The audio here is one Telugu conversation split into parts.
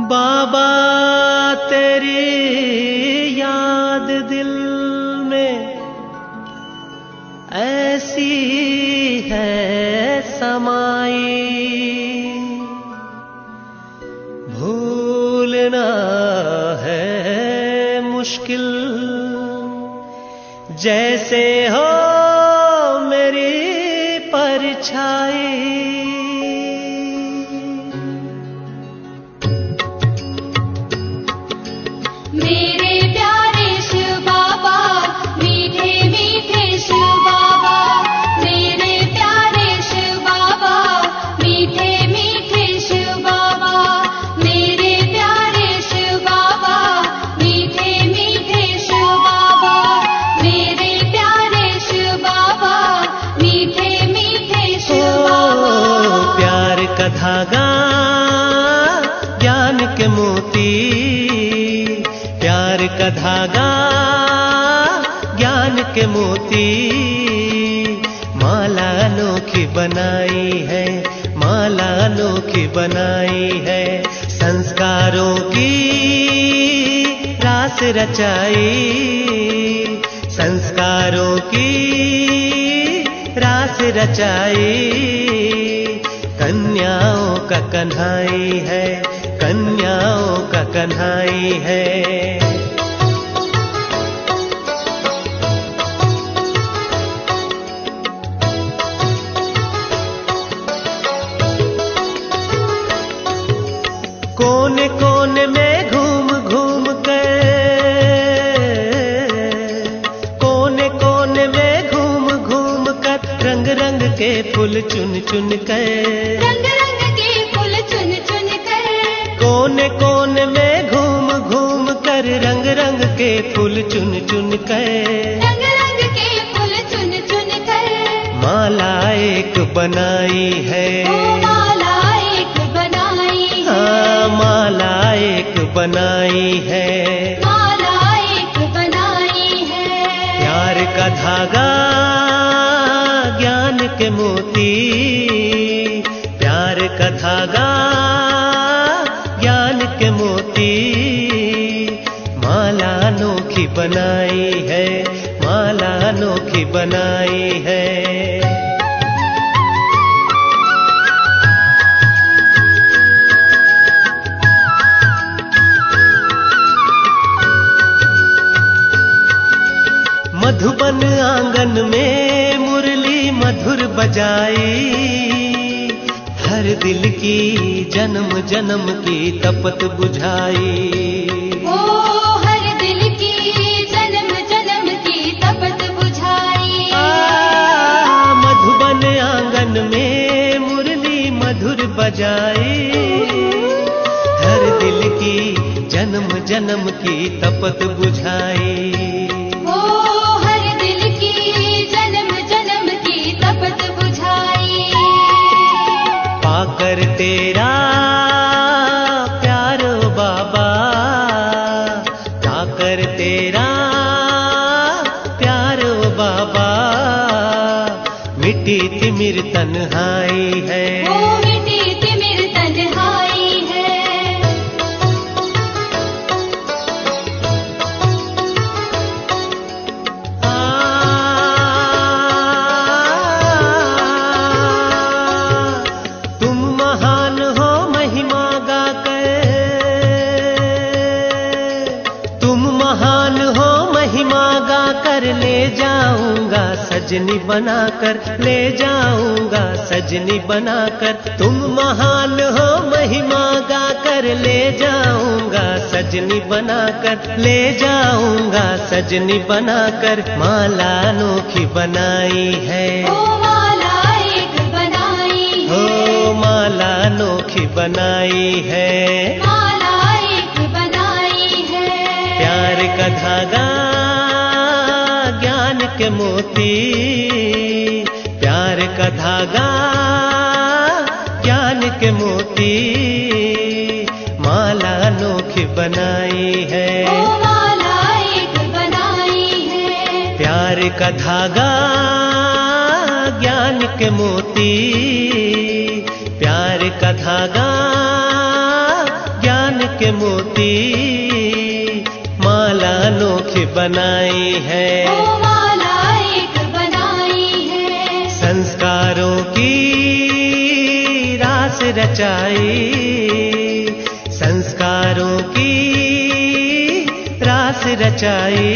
बाबा तेरी याद दिल में ऐसी है समाई, भूलना है मुश्किल जैसे हो मेरी परछाई। मेरे प्यारे शिव बाबा, मीठे मीठे शिव बाबा, मेरे प्यारे शिव बाबा, मीठे मीठे शिव बाबा, मेरे प्यारे शिव बाबा, मीठे मीठे शिव बाबा, मेरे प्यारे शिव बाबा, मीठे मीठे शिव बाबा। प्यार का धागा ज्ञान के मोती, प्यार का धागा ज्ञान के मोती, माला अनोखी बनाई है, माला अनोखी बनाई है। संस्कारों की रास रचाई, संस्कारों की रास रचाई, कन्याओं का कन्हाई है, कन्याओं का कन्हाई है। कोने कोने में घूम घूम कर, कोने कोने में घूम घूम कर, रंग रंग के फूल चुन चुन कर, रंग रंग के फूल चुन चुन कर, कोने कोने में घूम घूम कर, रंग रंग के फूल चुन चुन कर, रंग रंग के फूल चुन चुन कर, माला एक बनाई है, ओ माला एक बनाई है, हाँ माला एक बनाई है। माला एक बनाई है। प्यार का धागा ज्ञान के मोती, प्यार का धागा ज्ञान के मोती, माला अनोखी बनाई है, माला अनोखी बनाई है। मधुबन आंगन में मुरली मधुर बजाई, हर दिल की जन्म जन्म की तपत बुझाई, ओ हर दिल की जन्म जन्म की तपत बुझाई। मधुबन आंगन में मुरली मधुर बजाई, हर दिल की जन्म जन्म की तपत बुझाई। ओ हर दिल की जन्म जन्म की तपत बुझाई। पाकर तेरा प्यारो बाबा, पाकर तेरा प्यारो बाबा, मिट्टी तिमिर तन्हाई है, ओ मिटी तिमिर तन्हाई है। तुम महान हो महिमा गाकर, तुम महान हो महिमा गाकर, ले जाऊंगा सजनी बनाकर, ले जाऊंगा सजनी बनाकर। तुम महान हो महिमा गाकर, ले जाऊंगा सजनी बनाकर, ले जाऊंगा सजनी बनाकर। माला अनोखी बनाई है, ओ माला एक बनाई है, ओ माला अनोखी बनाई है। माला एक बनाई है। प्यार का धागा ज्ञान के मोती, प्यार का धागा ज्ञान के मोती, माला अनोखी बनाई है, ओ माला एक बनाई है। प्यार का धागा ज्ञान के मोती, प्यार का धागा ज्ञान के की माला अनोखी बनाई है, ओ माला एक बनाई है। संस्कारों की रास रचाई, संस्कारों की रास रचाई,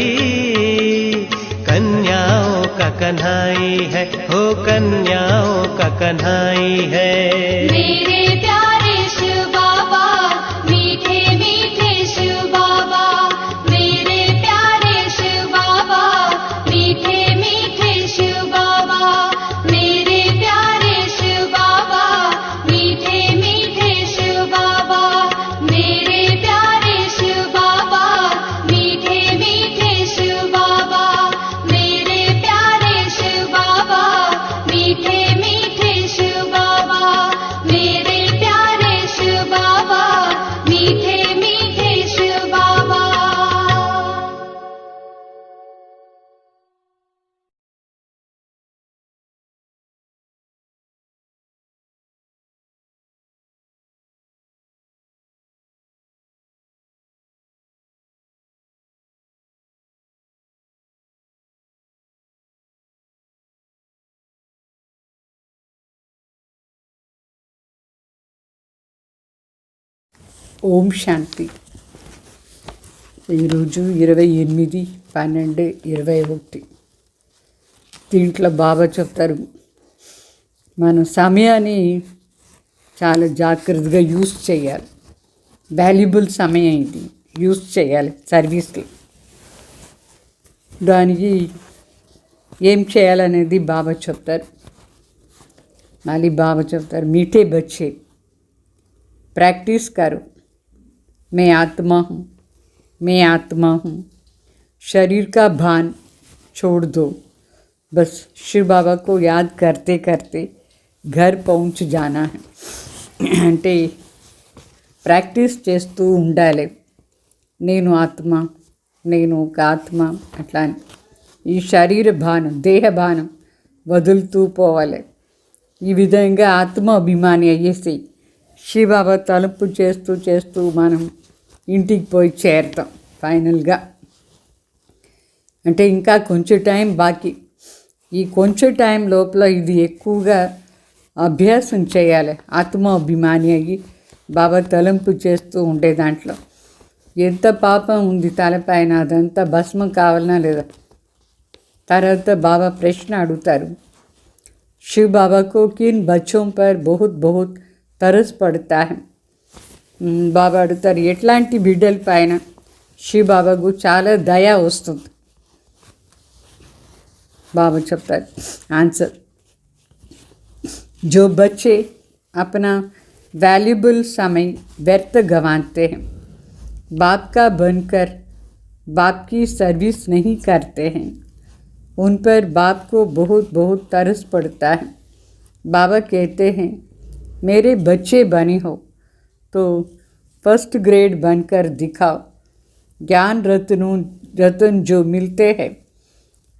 कन्याओं का कन्हाई है, हो कन्याओं का कन्हाई है। मेरे प्यारे शिव बाबा, मीठे मीठे शिव बाबा, मेरे प्यारे शिव बाबा, मीठे मीठे शिव बाबा, मेरे प्यारे शिव बाबा, मीठे मीठे शिव बाबा, मेरे प्यारे शिव बाबा, मीठे मीठे शिव बाबा, मेरे प्यारे शिव बाबा, मीठे मीठे शिव बाबा, मेरे प्यारे शिव बाबा, मीठे मीठे शिव बाबा। ఓం శాంతి. ఈరోజు 28/12/21. దీంట్లో బాబా చెప్తారు, మనం సమయాన్ని చాలా జాగ్రత్తగా యూజ్ చేయాలి. వాల్యుబుల్ సమయం ఇది, యూజ్ చేయాలి సర్వీస్లో. దానికి ఏం చేయాలనేది బాబా చెప్తారు. మళ్ళీ బాబా చెప్తారు, మీఠే బచ్చే प्रैक्टिस करो, मैं आत्मा हूँ, मैं आत्मा हूँ। शरीर का भान छोड़ दो, बस शिव बाबा को याद करते करते घर पहुँच जाना है. అంటే ప్రాక్టీస్ చేస్తూ ఉండాలి. నేను ఆత్మ, నేను ఒక ఆత్మ అట్లా అని. ఈ శరీర భానం, దేహ భానం వదులుతూ పోవాలి. ఈ విధంగా ఆత్మ అభిమాని అయ్యేసి శివబాబా తలుపు చేస్తూ చేస్తూ మనం ఇంటికి పోయి చేరతాం ఫైనల్గా. అంటే ఇంకా కొంచెం టైం బాకీ. ఈ కొంచెం టైం లోపల ఇది ఎక్కువగా అభ్యాసం చేయాలి. ఆత్మ అభిమాని అయ్యి బాబా తలంపు చేస్తూ ఉండే దాంట్లో ఎంత పాపం ఉంది తలపైన అదంతా భస్మం కావాలనా లేదా. తర్వాత బాబా ప్రశ్న అడుగుతారు, शिव बाबा को किन बच्चों पर बहुत बहुत तरस पड़ता है. బాబా అడుగుతారు, ఎట్లాంటి బిడ్డల పైన శివ బాబాకు చాలా దయ వస్తుంది. బాబా చెప్తారు ఆన్సర్, जो बच्चे अपना वैल्यूबल समय व्यर्थ गंवाते हैं, बाप का बनकर बाप की सर्विस नहीं करते हैं, उन पर बाप को बहुत बहुत तरस पड़ता है. बाबा कहते हैं, मेरे बच्चे बने हो तो फर्स्ट ग्रेड बनकर दिखाओ. ज्ञान रतन जो मिलते हैं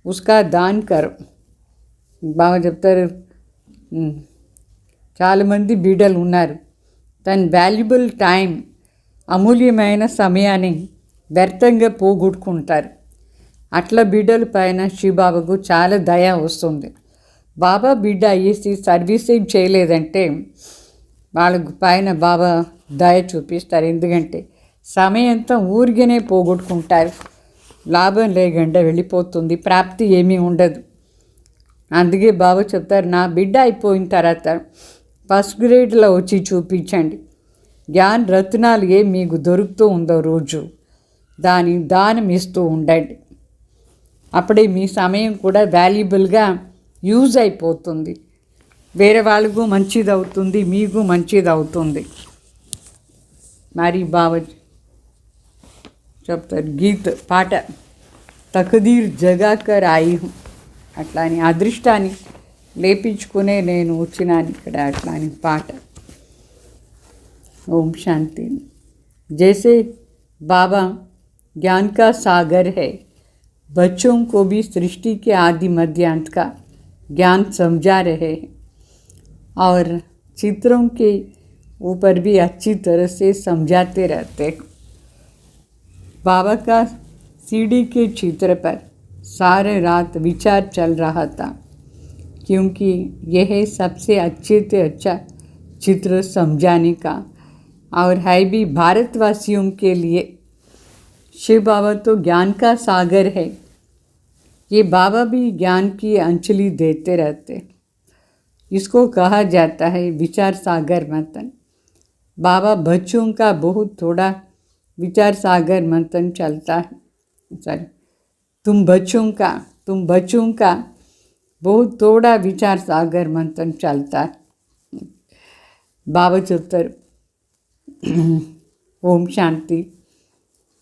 उसका दान करो. బాబా చెప్తారు, చాలామంది బిడ్డలు ఉన్నారు, తన వాల్యుబుల్ టైం, అమూల్యమైన సమయాన్ని వ్యర్థంగా పోగొట్టుకుంటారు. అట్లా బిడ్డల పైన శివబాబాకు చాలా దయ వస్తుంది. బాబా బిడ్డ అయ్యేసి సర్వీస్ ఏం చేయలేదంటే వాళ్ళ పైన బాబా దయ చూపిస్తారు. ఎందుకంటే సమయం అంతా ఊరిగానే పోగొట్టుకుంటారు, లాభం లేకుండా వెళ్ళిపోతుంది, ప్రాప్తి ఏమీ ఉండదు. అందుకే బాబా చెప్తారు, నా బిడ్డ అయిపోయిన తర్వాత ఫస్ట్ గ్రేడ్లో వచ్చి చూపించండి. జ్ఞాన రత్నాలు ఏం మీకు దొరుకుతూ ఉందో రోజు దాని దానం ఇస్తూ ఉండండి. అప్పుడే మీ సమయం కూడా వాల్యుబుల్గా యూజ్ అయిపోతుంది. వేరే వాళ్ళకు మంచిది అవుతుంది, మీకు మంచిది అవుతుంది. మరి బాబా చెప్తారు గీత్ పాట, తకదీర్ జగాకర్ ఆయి హూ, అట్లా అని అదృష్టాన్ని లేపించుకునే నేను వచ్చినాను ఇక్కడ, అట్లా అని పాట. ఓం శాంతి. जैसे बाबा ज्ञान का सागर है, बच्चों को भी सृष्टि के आदि मध्य अंत का ज्ञान समझा रहे हैं और चित्रों के ऊपर भी अच्छी तरह से समझाते रहते हैं. बाबा का सीडी के चित्र पर सारे रात विचार चल रहा था, क्योंकि यह सबसे अच्छे से अच्छा चित्र समझाने का और है भी भारतवासियों के लिए। शिव बाबा तो ज्ञान का सागर है, ये बाबा भी ज्ञान की अंजलि देते रहते। इसको कहा जाता है विचार सागर मंथन। बाबा बच्चों का बहुत थोड़ा विचार सागर मंथन चलता है। सॉरी, तुम बच्चों का बहुत थोड़ा विचार सागर मंथन चलता है। బాబా చెప్తారు ఓం శాంతి.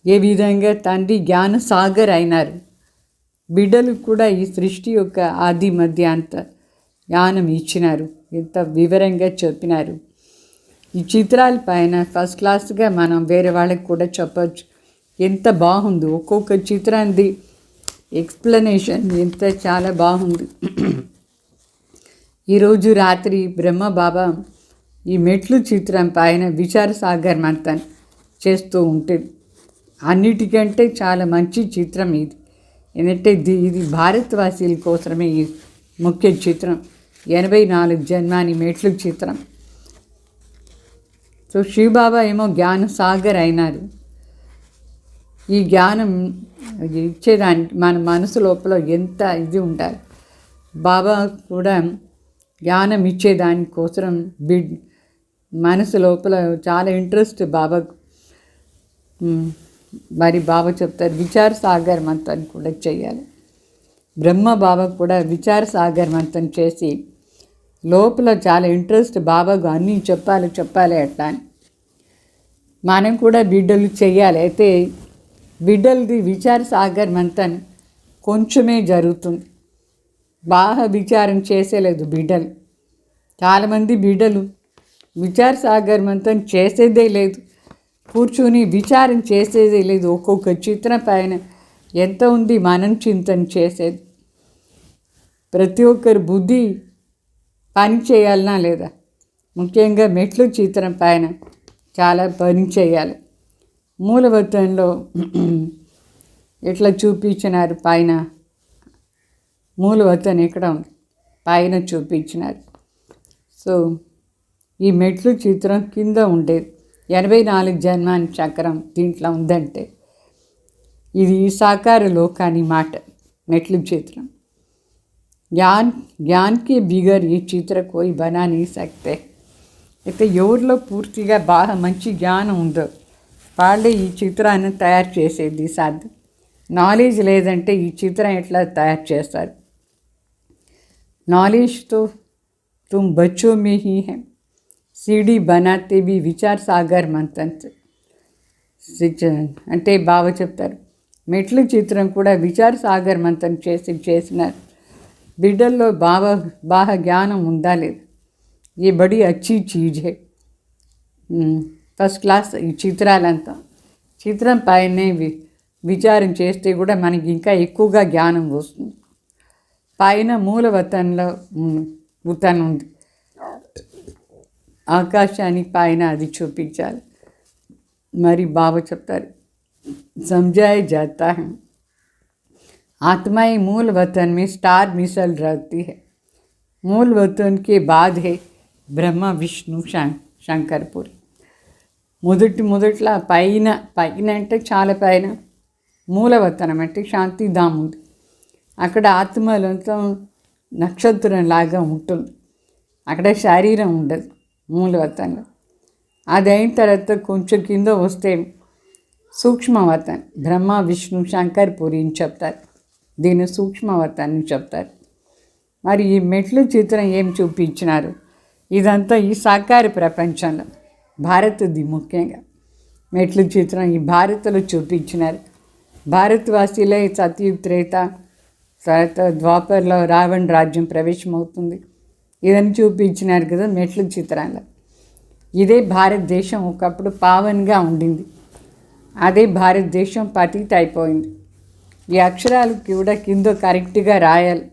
ఏ విధంగా తండ్రి జ్ఞాన సాగర్ అయినారు, బిడ్డలు కూడా ఈ సృష్టి యొక్క ఆది మధ్యాంత జ్ఞానం ఇచ్చినారు. ఎంత వివరంగా చెప్పినారు. ఈ చిత్రాల పైన ఫస్ట్ క్లాస్గా మనం వేరే వాళ్ళకి కూడా చెప్పచ్చు. ఎంత బాగుంది ఒక్కొక్క చిత్రాన్ని ఎక్స్ప్లెనేషన్, ఎంత చాలా బాగుంది. ఈరోజు రాత్రి బ్రహ్మ బాబా ఈ మెట్లు చిత్రం పైన విచార సాగర్ మంతన్ చేస్తూ ఉంటుంది. అన్నిటికంటే చాలా మంచి చిత్రం ఇది. ఎందుకంటే ఇది భారతవాసీల కోసమే ఈ ముఖ్య చిత్రం. 84 జన్మాని మెట్లు చిత్రం. సో శివబాబా ఏమో జ్ఞాన సాగర్ అయినారు. ఈ జ్ఞానం ఇచ్చేదానికి మన మనసు లోపల ఎంత ఇది ఉండాలి. బాబా కూడా జ్ఞానం ఇచ్చేదానికోసం మనసు లోపల చాలా ఇంట్రెస్ట్ బాబాకు. మరి బాబా చెప్తారు విచార సాగర్ మంతన్ కూడా చేయాలి. బ్రహ్మ బాబా కూడా విచార సాగర్ మంతన్ చేసి లోపల చాలా ఇంట్రెస్ట్ బాబాకు అన్నీ చెప్పాలి అట్లా అని. మనం కూడా బిడ్డలు చేయాలి. అయితే బిడ్డలది విచార సాగర్ మంతన్ కొంచెమే జరుగుతుంది. బాగా విచారం చేసేలేదు బిడ్డలు. చాలామంది బిడ్డలు విచార సాగర్ మంతన్ చేసేదే లేదు, కూర్చొని విచారం చేసేదే లేదు. ఒక్కొక్క చిత్రం పైన ఎంత ఉంది మనం చింతన చేసేది. ప్రతి ఒక్కరి బుద్ధి పని చేయాలనా లేదా, ముఖ్యంగా మెట్లు చిత్రం పైన చాలా పని చేయాలి. మూలవతంలో ఎట్లా చూపించినారు పైన, మూలవతన్ ఎక్కడ ఉంది పైన చూపించినారు. సో ఈ మెట్లు చిత్రం కింద ఉండేది 84 జన్మాని చక్రం దీంట్లో ఉందంటే ఇది సాకార లోకాని మాట. మెట్లు చిత్రం ज्ञान के बिगर ये चित्र कोई बना नहीं सकते. అయితే ఎవరిలో పూర్తిగా బాగా మంచి జ్ఞానం ఉందో వాళ్ళే ఈ చిత్రాన్ని తయారు చేసేది సాధ్యం. నాలెడ్జ్ లేదంటే ఈ చిత్రం ఎట్లా తయారు చేస్తారు. नॉलेज तो तुम बच्चों में ही है, सीडी बनाते भी विचार सागर मंथन से. అంటే బాబా చెప్తారు మెట్లు చిత్రం కూడా విచార సాగర్ మంథన్ చేసినారు. బిడ్డల్లో బాగా జ్ఞానం ఉందా లేదు. ये बड़ी अच्छी चीज़ है. ఫస్ట్ క్లాస్ ఈ చిత్రాలంతా చిత్రం పైనే విచారం చేస్తే కూడా మనకి ఇంకా ఎక్కువగా జ్ఞానం వస్తుంది. పైన మూలవతంలో ఉతన్ ఉంది, ఆకాశానికి పైన అది చూపించాలి. మరి బాబా చెప్తారు समझाया जाता है आत्माएं मूल वतन में स्टार मिसल रहती है. मूल वतन के बाद है ब्रह्मा विष्णु శంకర్పూరి. మొదట్లా పైన అంటే చాలా పైన మూలవతనం అంటే శాంతిధామ్ ఉంది. అక్కడ ఆత్మలంతా నక్షత్రంలాగా ఉంటుంది. అక్కడ శరీరం ఉండదు మూలవతన్లో. అది అయిన తర్వాత కొంచెం కింద వస్తే సూక్ష్మవతన్ బ్రహ్మ విష్ణు శంకర్పూరి అని చెప్తారు. దీన్ని సూక్ష్మవతన్ అని చెప్తారు. మరి ఈ మెట్లు చిత్రం ఏం చూపించినారు, ఇదంతా ఈ సాకార ప్రపంచంలో భారత్ది ముఖ్యంగా మెట్లు చిత్రం ఈ భారత్లో చూపించినారు. భారతవాసీలే సత్యుగ్ త్రేత తర్వాత ద్వాపర్లో రావణ రాజ్యం ప్రవేశమవుతుంది. ఇదని చూపించినారు కదా మెట్లు చిత్రంలో. ఇదే భారతదేశం ఒకప్పుడు పావన్గా ఉండింది. అదే భారతదేశం పతిత అయిపోయింది. ఈ అక్షరాలు కూడా కింద కరెక్ట్గా రాయాలి.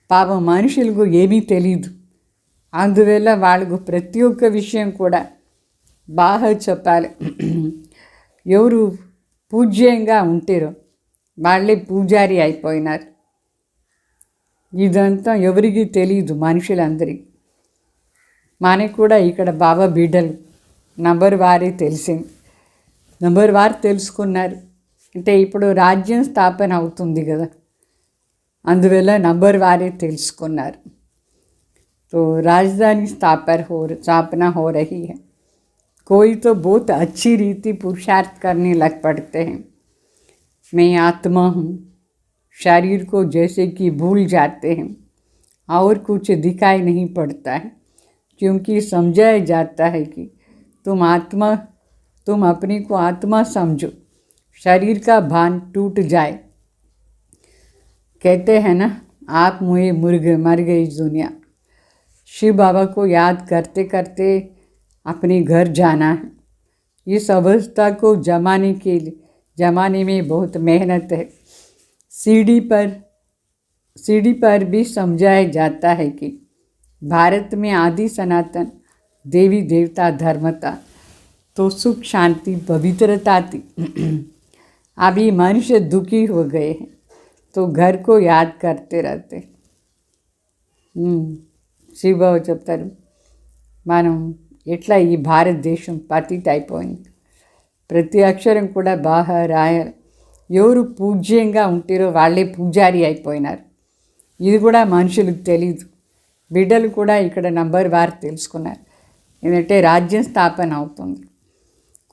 పాపం మనుషులకు ఏమీ తెలీదు. అందువల్ల వాళ్ళకు ప్రతి ఒక్క విషయం కూడా బాగా చెప్పాలి. ఎవరు పూజ్యంగా ఉంటారో వాళ్ళే పూజారి అయిపోయినారు. ఇదంతా ఎవరికి తెలియదు, మనుషులందరికీ. మనకు కూడా ఇక్కడ బాబా బిడ్డలు నంబర్ వారే తెలిసింది, నంబర్ వారు తెలుసుకున్నారు. అంటే ఇప్పుడు రాజ్యం స్థాపన అవుతుంది కదా, అందువల్ల నంబర్ వారే తెలుసుకున్నారు. तो राजधानी स्थापना हो रही है. कोई तो बहुत अच्छी रीति पुरुषार्थ करने लग पड़ते हैं. मैं आत्मा हूँ, शरीर को जैसे कि भूल जाते हैं और कुछ दिखाई नहीं पड़ता है, क्योंकि समझाया जाता है कि तुम अपने को आत्मा समझो, शरीर का भान टूट जाए. कहते हैं ना, आप मुझे मर गई दुनिया. शिव बाबा को याद करते करते अपने घर जाना है. इस अवस्था को जमाने में बहुत मेहनत है. सीढ़ी पर भी समझाया जाता है कि भारत में आदि सनातन देवी देवता धर्म था, तो सुख शांति पवित्रता थी. अभी मनुष्य दुखी हो गए हैं, तो घर को याद करते रहते. శివబాబు చెప్తారు, మనం ఎట్లా ఈ భారతదేశం పతిత అయిపోయింది, ప్రతి అక్షరం కూడా బాగా రాయాలి. ఎవరు పూజ్యంగా ఉంటారో వాళ్ళే పూజారి అయిపోయినారు. ఇది కూడా మనుషులకు తెలీదు. బిడ్డలు కూడా ఇక్కడ నంబర్ వారు తెలుసుకున్నారు. ఎందుకంటే రాజ్యం స్థాపన అవుతుంది.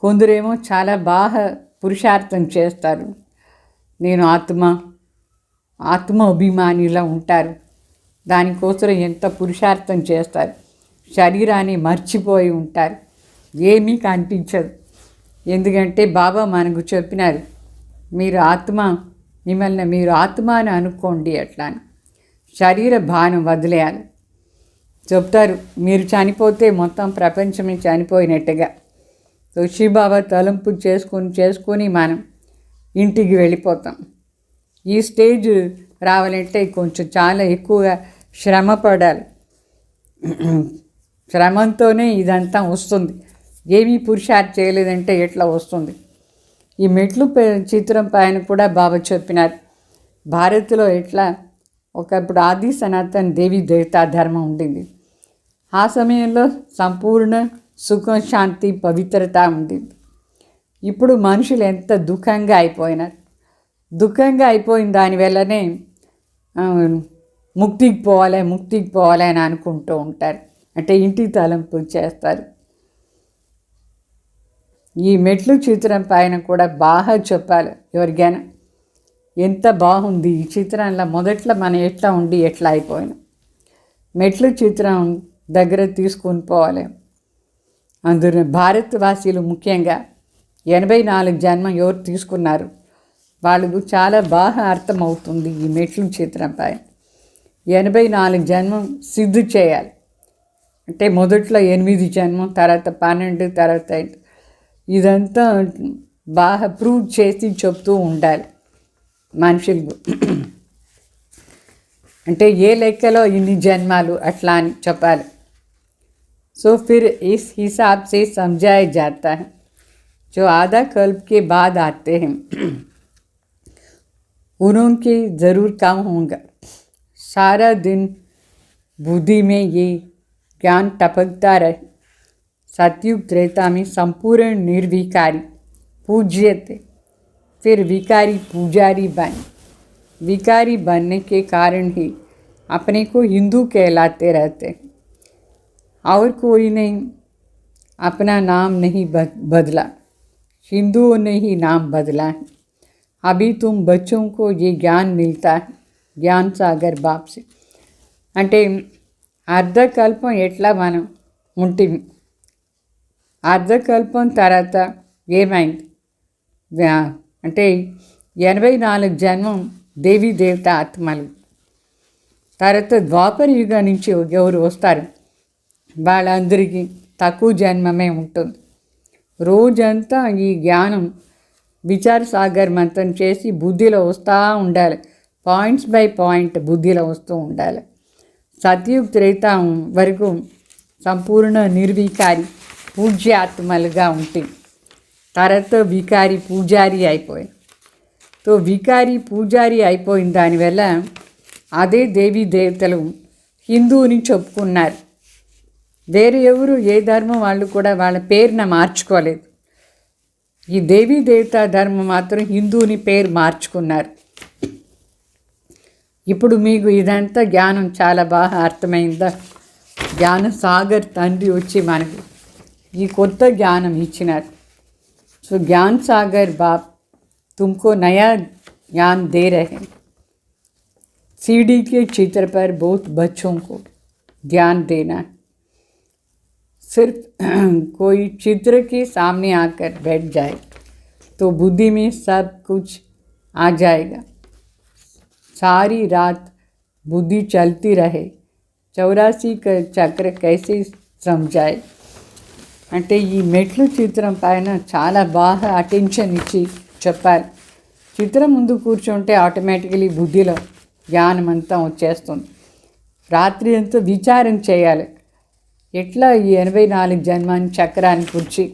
కొందరేమో చాలా బాగా పురుషార్థం చేస్తారు, నేను ఆత్మ అభిమానిలా ఉంటారు. దానికోసం ఎంత పురుషార్థం చేస్తారు, శరీరాన్ని మర్చిపోయి ఉంటారు, ఏమీ కనిపించదు. ఎందుకంటే బాబా మనకు చెప్పినారు, మిమ్మల్ని మీరు ఆత్మ అని అనుకోండి. అట్లా శరీర భానం వదిలేయాలి. చెప్తారు, మీరు చనిపోతే మొత్తం ప్రపంచమే చనిపోయినట్టుగా. సో శివబాబా తలంపు చేసుకొని మనం ఇంటికి వెళ్ళిపోతాం. ఈ స్టేజ్ రావాలంటే కొంచెం చాలా ఎక్కువగా శ్రమ పడాలి. శ్రమంతోనే ఇదంతా వస్తుంది. ఏమీ పురుషార్థం చేయలేదంటే ఎట్లా వస్తుంది? ఈ మెట్లు చిత్రం పైన కూడా బాబా చెప్పినారు, భారత్లో ఎట్లా ఒకప్పుడు ఆది సనాతన దేవి దేవతా ధర్మం ఉండింది. ఆ సమయంలో సంపూర్ణ సుఖం, శాంతి, పవిత్రత ఉండింది. ఇప్పుడు మనుషులు ఎంత దుఃఖంగా అయిపోయిన దానివల్లనే ముక్తికి పోవాలి అని అనుకుంటూ ఉంటారు. అంటే ఇంటి తలంపు చేస్తారు. ఈ మెట్లు చిత్రం పైన కూడా బాగా చెప్పాలి ఎవరికైనా, ఎంత బాగుంది ఈ చిత్రంలో. మొదట్లో మనం ఎట్లా ఉండి ఎట్లా అయిపోయినాం. మెట్లు చిత్రం దగ్గర తీసుకొని పోవాలి. అందులో భారతవాసీలు ముఖ్యంగా 84 జన్మ ఎవరు తీసుకున్నారు వాళ్ళకు చాలా బాగా అర్థమవుతుంది. ఈ మెట్లు చిత్రం పైన 84 జన్మం సిద్ధి చేయాలి. అంటే మొదట్లో 8 జన్మం, తర్వాత 12, తర్వాత 5. ఇదంతా బాగా ప్రూవ్ చేసి చెప్తూ ఉండాలి మనుషులకు. అంటే ఏ లెక్కలో ఇన్ని జన్మాలు అట్లా అని చెప్పాలి. సో ఫిర్ ఇస్ హిసాబ్ సే సమझाया जाता है, जो आधा कल्प के बाद आते हैं उनके ज़रूर काम होगा. सारा दिन बुद्धि में ये ज्ञान टपकता रहे. सतयुग त्रेता में संपूर्ण निर्विकारी पूज्य थे, फिर विकारी पुजारी बने. विकारी बनने के कारण ही अपने को हिंदू कहलाते रहते हैं, और कोई नहीं अपना नाम नहीं बदला, हिंदुओं ने ही नाम बदला है. अभी तुम बच्चों को ये ज्ञान मिलता है ज्ञान सागर बाप से. అంటే అర్ధకల్పం ఎట్లా మనం ఉంటుంది, అర్ధకల్పం తర్వాత ఏమైంది అంటే 84 జన్మం దేవీ దేవత ఆత్మలు. తర్వాత ద్వాపర యుగం నుంచి ఎవరు వస్తారు వాళ్ళందరికీ తక్కువ జన్మమే ఉంటుంది. రోజంతా ఈ జ్ఞానం విచార సాగర్ మంత్రం చేసి బుద్ధిలో వస్తూ ఉండాలి. పాయింట్స్ బై పాయింట్ బుద్ధిలో వస్తూ ఉండాలి. సత్యుగ్ త్రేతా వరకు సంపూర్ణ నిర్వికారి పూజ్యాత్మలుగా ఉంటాయి. తర్వాత వికారి పూజారి అయిపోయాయి. తో వికారి పూజారి అయిపోయిన దానివల్ల అదే దేవీ దేవతలు హిందువుని చెప్పుకున్నారు. వేరే ఎవరు ఏ ధర్మం వాళ్ళు కూడా వాళ్ళ పేరున మార్చుకోలేదు. ఈ దేవీ దేవతా ధర్మం మాత్రం హిందువుని పేరు మార్చుకున్నారు. ఇప్పుడు మీకు ఇదంతా జ్ఞానం చాలా బాగా అర్థమైందా? జ్ఞాన సాగర్ తండ్రి వచ్చి మనకు ఈ కొత్త జ్ఞానం ఇచ్చినారు. సో ज्ञान सागर बाप तुमको नया ज्ञान दे रहे हैं. सीढ़ी के चित्र पर बहुत बच्चों को ध्यान देना. सिर्फ कोई चित्र के सामने आकर बैठ जाए तो बुद्धि में सब कुछ आ जाएगा. सारी रात बुद्धि चलती रहे, 84 का चक्र कैसे समझाए. అంటే ఈ మెట్లు చిత్రం పైన చాలా బాగా అటెన్షన్ ఇచ్చి చెప్పాలి. చిత్రం ముందు కూర్చుంటే ఆటోమేటికలీ బుద్ధిలో జ్ఞానం అంతా వచ్చేస్తుంది. రాత్రి అంతా విచారం చేయాలి. ఎట్లా ఈ 84 జన్మాన్ని చక్రాన్ని కూర్చి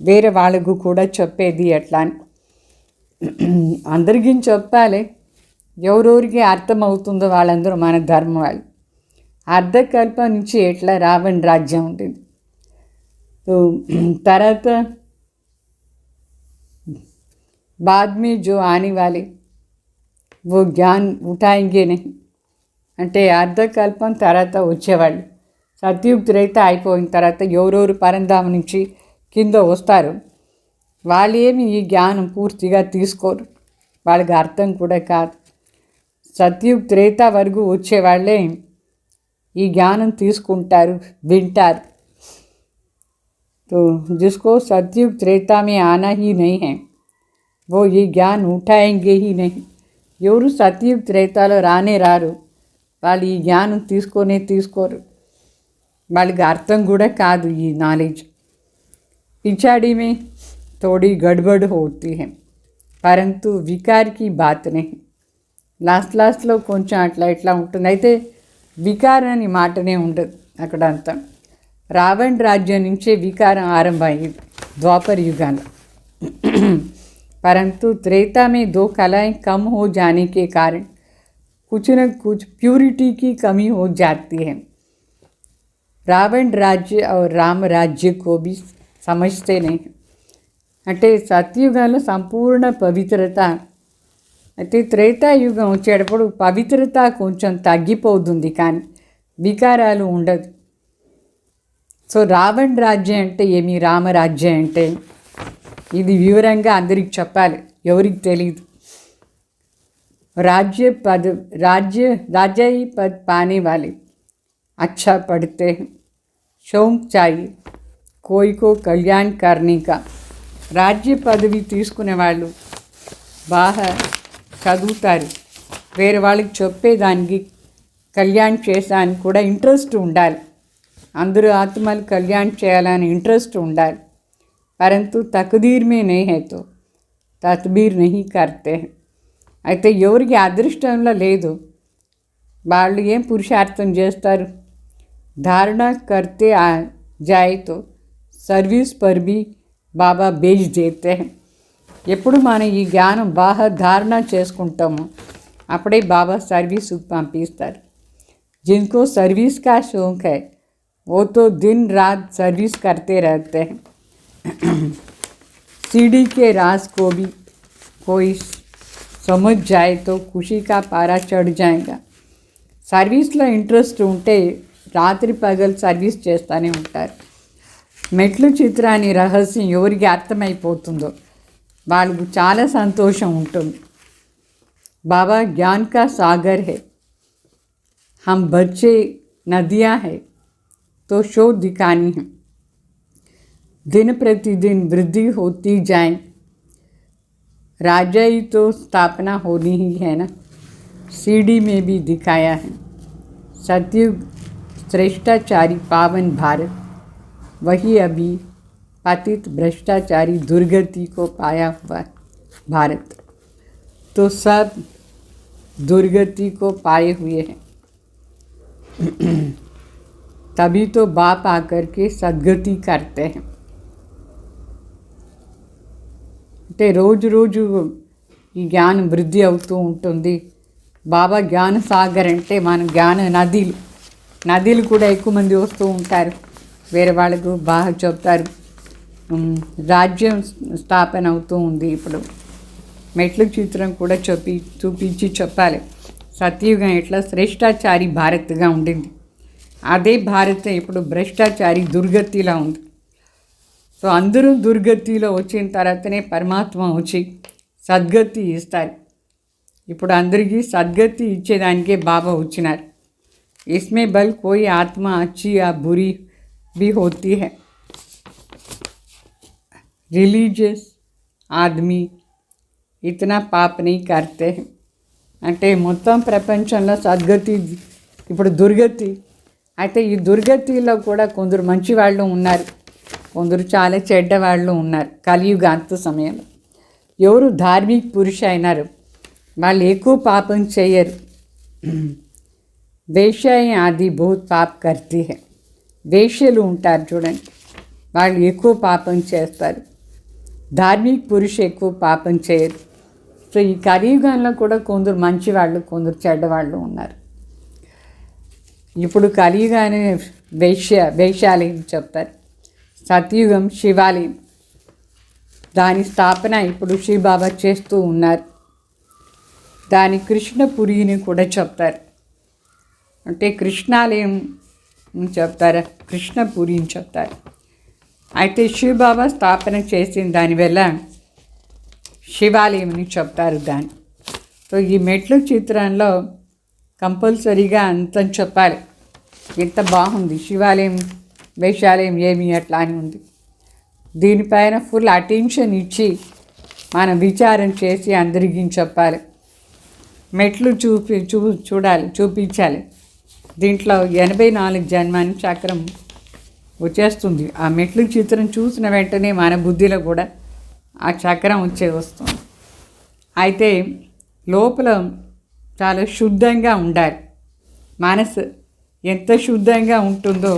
వేరే వాళ్ళకు కూడా చెప్పేది ఎట్లా అని అందరికీ చెప్పాలి. ఎవరెవరికి అర్థమవుతుందో వాళ్ళందరూ మన ధర్మం వాళ్ళు. అర్ధకల్ప నుంచి ఎట్లా రావణ రాజ్యం ఉంటుంది. तो तरह बाद में जो आने वाले वो ज्ञान उठाएंगे नहीं. అంటే అర్ధకల్పం తర్వాత వచ్చేవాళ్ళు సత్యుగ్ త్రేత అయిపోయిన తర్వాత ఎవరెవరు పరంధామ నుంచి కింద వస్తారు వాళ్ళు ఏమి ఈ జ్ఞానం పూర్తిగా తీసుకోరు. వాళ్ళకి అర్థం కూడా కాదు. సత్యుగ్ త్రేత వరకు వచ్చేవాళ్ళే ఈ జ్ఞానం తీసుకుంటారు, వింటారు. तो जिसको सतयुग त्रेता में आना ही नहीं है वो ये ज्ञान उठाएंगे ही नहीं. ఎవరు సత్యుగ్ త్రేతాలో రానే రారు. వాళ్ళు ఈ జ్ఞానం తీసుకోరు. వాళ్ళకి అర్థం కూడా కాదు ఈ నాలెడ్జ్. पिछाड़ी में थोड़ी गड़बड़ होती है परंतु विकार की बात नहीं. లాస్ట్లో కొంచెం అట్లా ఇట్లా ఉంటుంది. అయితే వికారం అని మాటనే ఉండదు అక్కడ అంతా. రావణ राज्य నుంచే వికారం ఆరంభమైంది द्वापर युगाला. परंतु त्रेता में 2 कलाएं कम हो जाने के कारण कुछ न कुछ प्यूरिटी की कमी हो जाती है. रावण राज्य और राम राज्य को भी समझते नहीं. అంటే సత్యుగంలో సంపూర్ణ పవిత్రత, అయితే త్రేతాయుగం వచ్చేటప్పుడు పవిత్రత కొంచెం తగ్గిపోతుంది కానీ వికారాలు ఉండదు. సో రావణ రాజ్యం అంటే ఏమి, రామరాజ్యం అంటే ఇది వివరంగా అందరికి చెప్పాలి, ఎవరికి తెలియదు. राज्य पद पाने वाले अच्छा पढ़ते हैं. शौक चाहिए कोई को कल्याण करने का. राज्य పదవి తీసుకునే వాళ్ళు బాగా చదువుతారు. వేరే వాళ్ళకి చెప్పేదానికి కళ్యాణ్ చేసానికి కూడా ఇంట్రెస్ట్ ఉండాలి. అందరూ ఆత్మలు కళ్యాణ్ చేయాలని ఇంట్రెస్ట్ ఉండాలి. परंतु तकदीर में नहीं है तो तदबीर नहीं करते हैं. అయితే ఎవరికి అదృష్టంలో లేదు వాళ్ళు ఏం పురుషార్థం చేస్తారు. धारणा करते आ जाए तो सर्विस पर भी బాబా బేజ్ దేతే हैं. ఎప్పుడు మనం ఈ జ్ఞానం బాగా ధారణ చేసుకుంటామో అప్పుడే బాబా సర్వీస్ పంపిస్తారు. जिनको सर्विस का शौक है वो तो दिन रात सर्विस करते रहते हैं. सीढ़ी के राज को भी कोई समझ जाए तो खुशी का पारा चढ़ जाएगा. సర్వీస్లో ఇంట్రెస్ట్ ఉంటే రాత్రి పగలు సర్వీస్ చేస్తూనే ఉంటారు. మెట్లు చిత్రాన్ని రహస్యం ఎవరికి అర్థమైపోతుందో వాళ్ళకు చాలా సంతోషం ఉంటుంది. బాబా ज्ञान का सागर है, हम बच्चे नदियाँ हैं तो शो दिखानी है. दिन प्रतिदिन वृद्धि होती जाए. राजा ही तो स्थापना होनी ही है ना. सीढ़ी में भी दिखाया है. सतयुग श्रेष्ठाचारी पावन भारत, वही अभी पतित भ्रष्टाचारी दुर्गति को पाया हुआ भारत. तो सब दुर्गति को पाए हुए हैं. तभी तो बाप आकर के सद्गति करते हैं. అంటే రోజు రోజు ఈ జ్ఞానం వృద్ధి అవుతూ ఉంటుంది. బాబా జ్ఞాన సాగర్ అంటే మన జ్ఞాన నదులు కూడా ఎక్కువ మంది వస్తూ ఉంటారు. వేరే వాళ్ళకు బాగా చెప్తారు. రాజ్యం స్థాపన అవుతూ ఉంది. ఇప్పుడు మెట్ల చిత్రం కూడా చూపించి చెప్పాలి. సత్యయుగం ఎట్లా శ్రేష్టాచారి భారత్గా ఉండింది, అదే భారత్ ఇప్పుడు భ్రష్టాచారి దుర్గతిలా ఉంది. సో అందరూ దుర్గతిలో వచ్చిన తర్వాతనే పరమాత్మ వచ్చి సద్గతి ఇస్తారు. ఇప్పుడు అందరికీ సద్గతి ఇచ్చేదానికే బాబా వచ్చినారు. इसमें बल कोई आत्मा अच्छी या बुरी भी होती है. रिलीजियस आदमी इतना पाप नहीं करते हैं. అంటే మొత్తం ప్రపంచంలో సద్గతి ఇప్పుడు దుర్గతి. అయితే ఈ దుర్గతిలో కూడా కొందరు మంచి వాళ్ళు ఉన్నారు, కొందరు చాలా చెడ్డవాళ్ళు ఉన్నారు. కలియుగ అంత సమయంలో ఎవరు ధార్మిక పురుష అయినారు వాళ్ళు ఎక్కువ పాపం చేయరు. వేశ్యాయి ఆది బహుత్ పాప్ కర్తీ హై. వేశ్యలు ఉంటారు చూడండి, వాళ్ళు ఎక్కువ పాపం చేస్తారు. ధార్మిక పురుష ఎక్కువ పాపం చేయరు. సో ఈ కలియుగంలో కూడా కొందరు మంచివాళ్ళు, కొందరు చెడ్డవాళ్ళు ఉన్నారు. ఇప్పుడు కలియుగానే వేశ్యాలయం చెప్తారు. సత్యుగం శివాలయం, దాని స్థాపన ఇప్పుడు శివబాబా చేస్తూ ఉన్నారు. దాని కృష్ణపురిని కూడా చెప్తారు. అంటే కృష్ణాలయం చెప్తారా, కృష్ణపురిని చెప్తారు. అయితే శివబాబా స్థాపన చేసిన దానివల్ల శివాలయం అని చెప్తారు దాన్ని. సో ఈ మెట్ల చిత్రంలో కంపల్సరీగా అంత చెప్పాలి. ఎంత బాగుంది శివాలయం, వేషాలయం ఏమి అట్లా అని ఉంది. దీనిపైన ఫుల్ అటెన్షన్ ఇచ్చి మనం విచారం చేసి అందరికీ చెప్పాలి. మెట్లు చూపించాలి. దీంట్లో 84 జన్మాని చక్రం వచ్చేస్తుంది. ఆ మెట్లు చిత్రం చూసిన వెంటనే మన బుద్ధిలో కూడా ఆ చక్రం వస్తుంది. అయితే లోపల చాలా శుద్ధంగా ఉండాలి. మనసు ఎంత శుద్ధంగా ఉంటుందో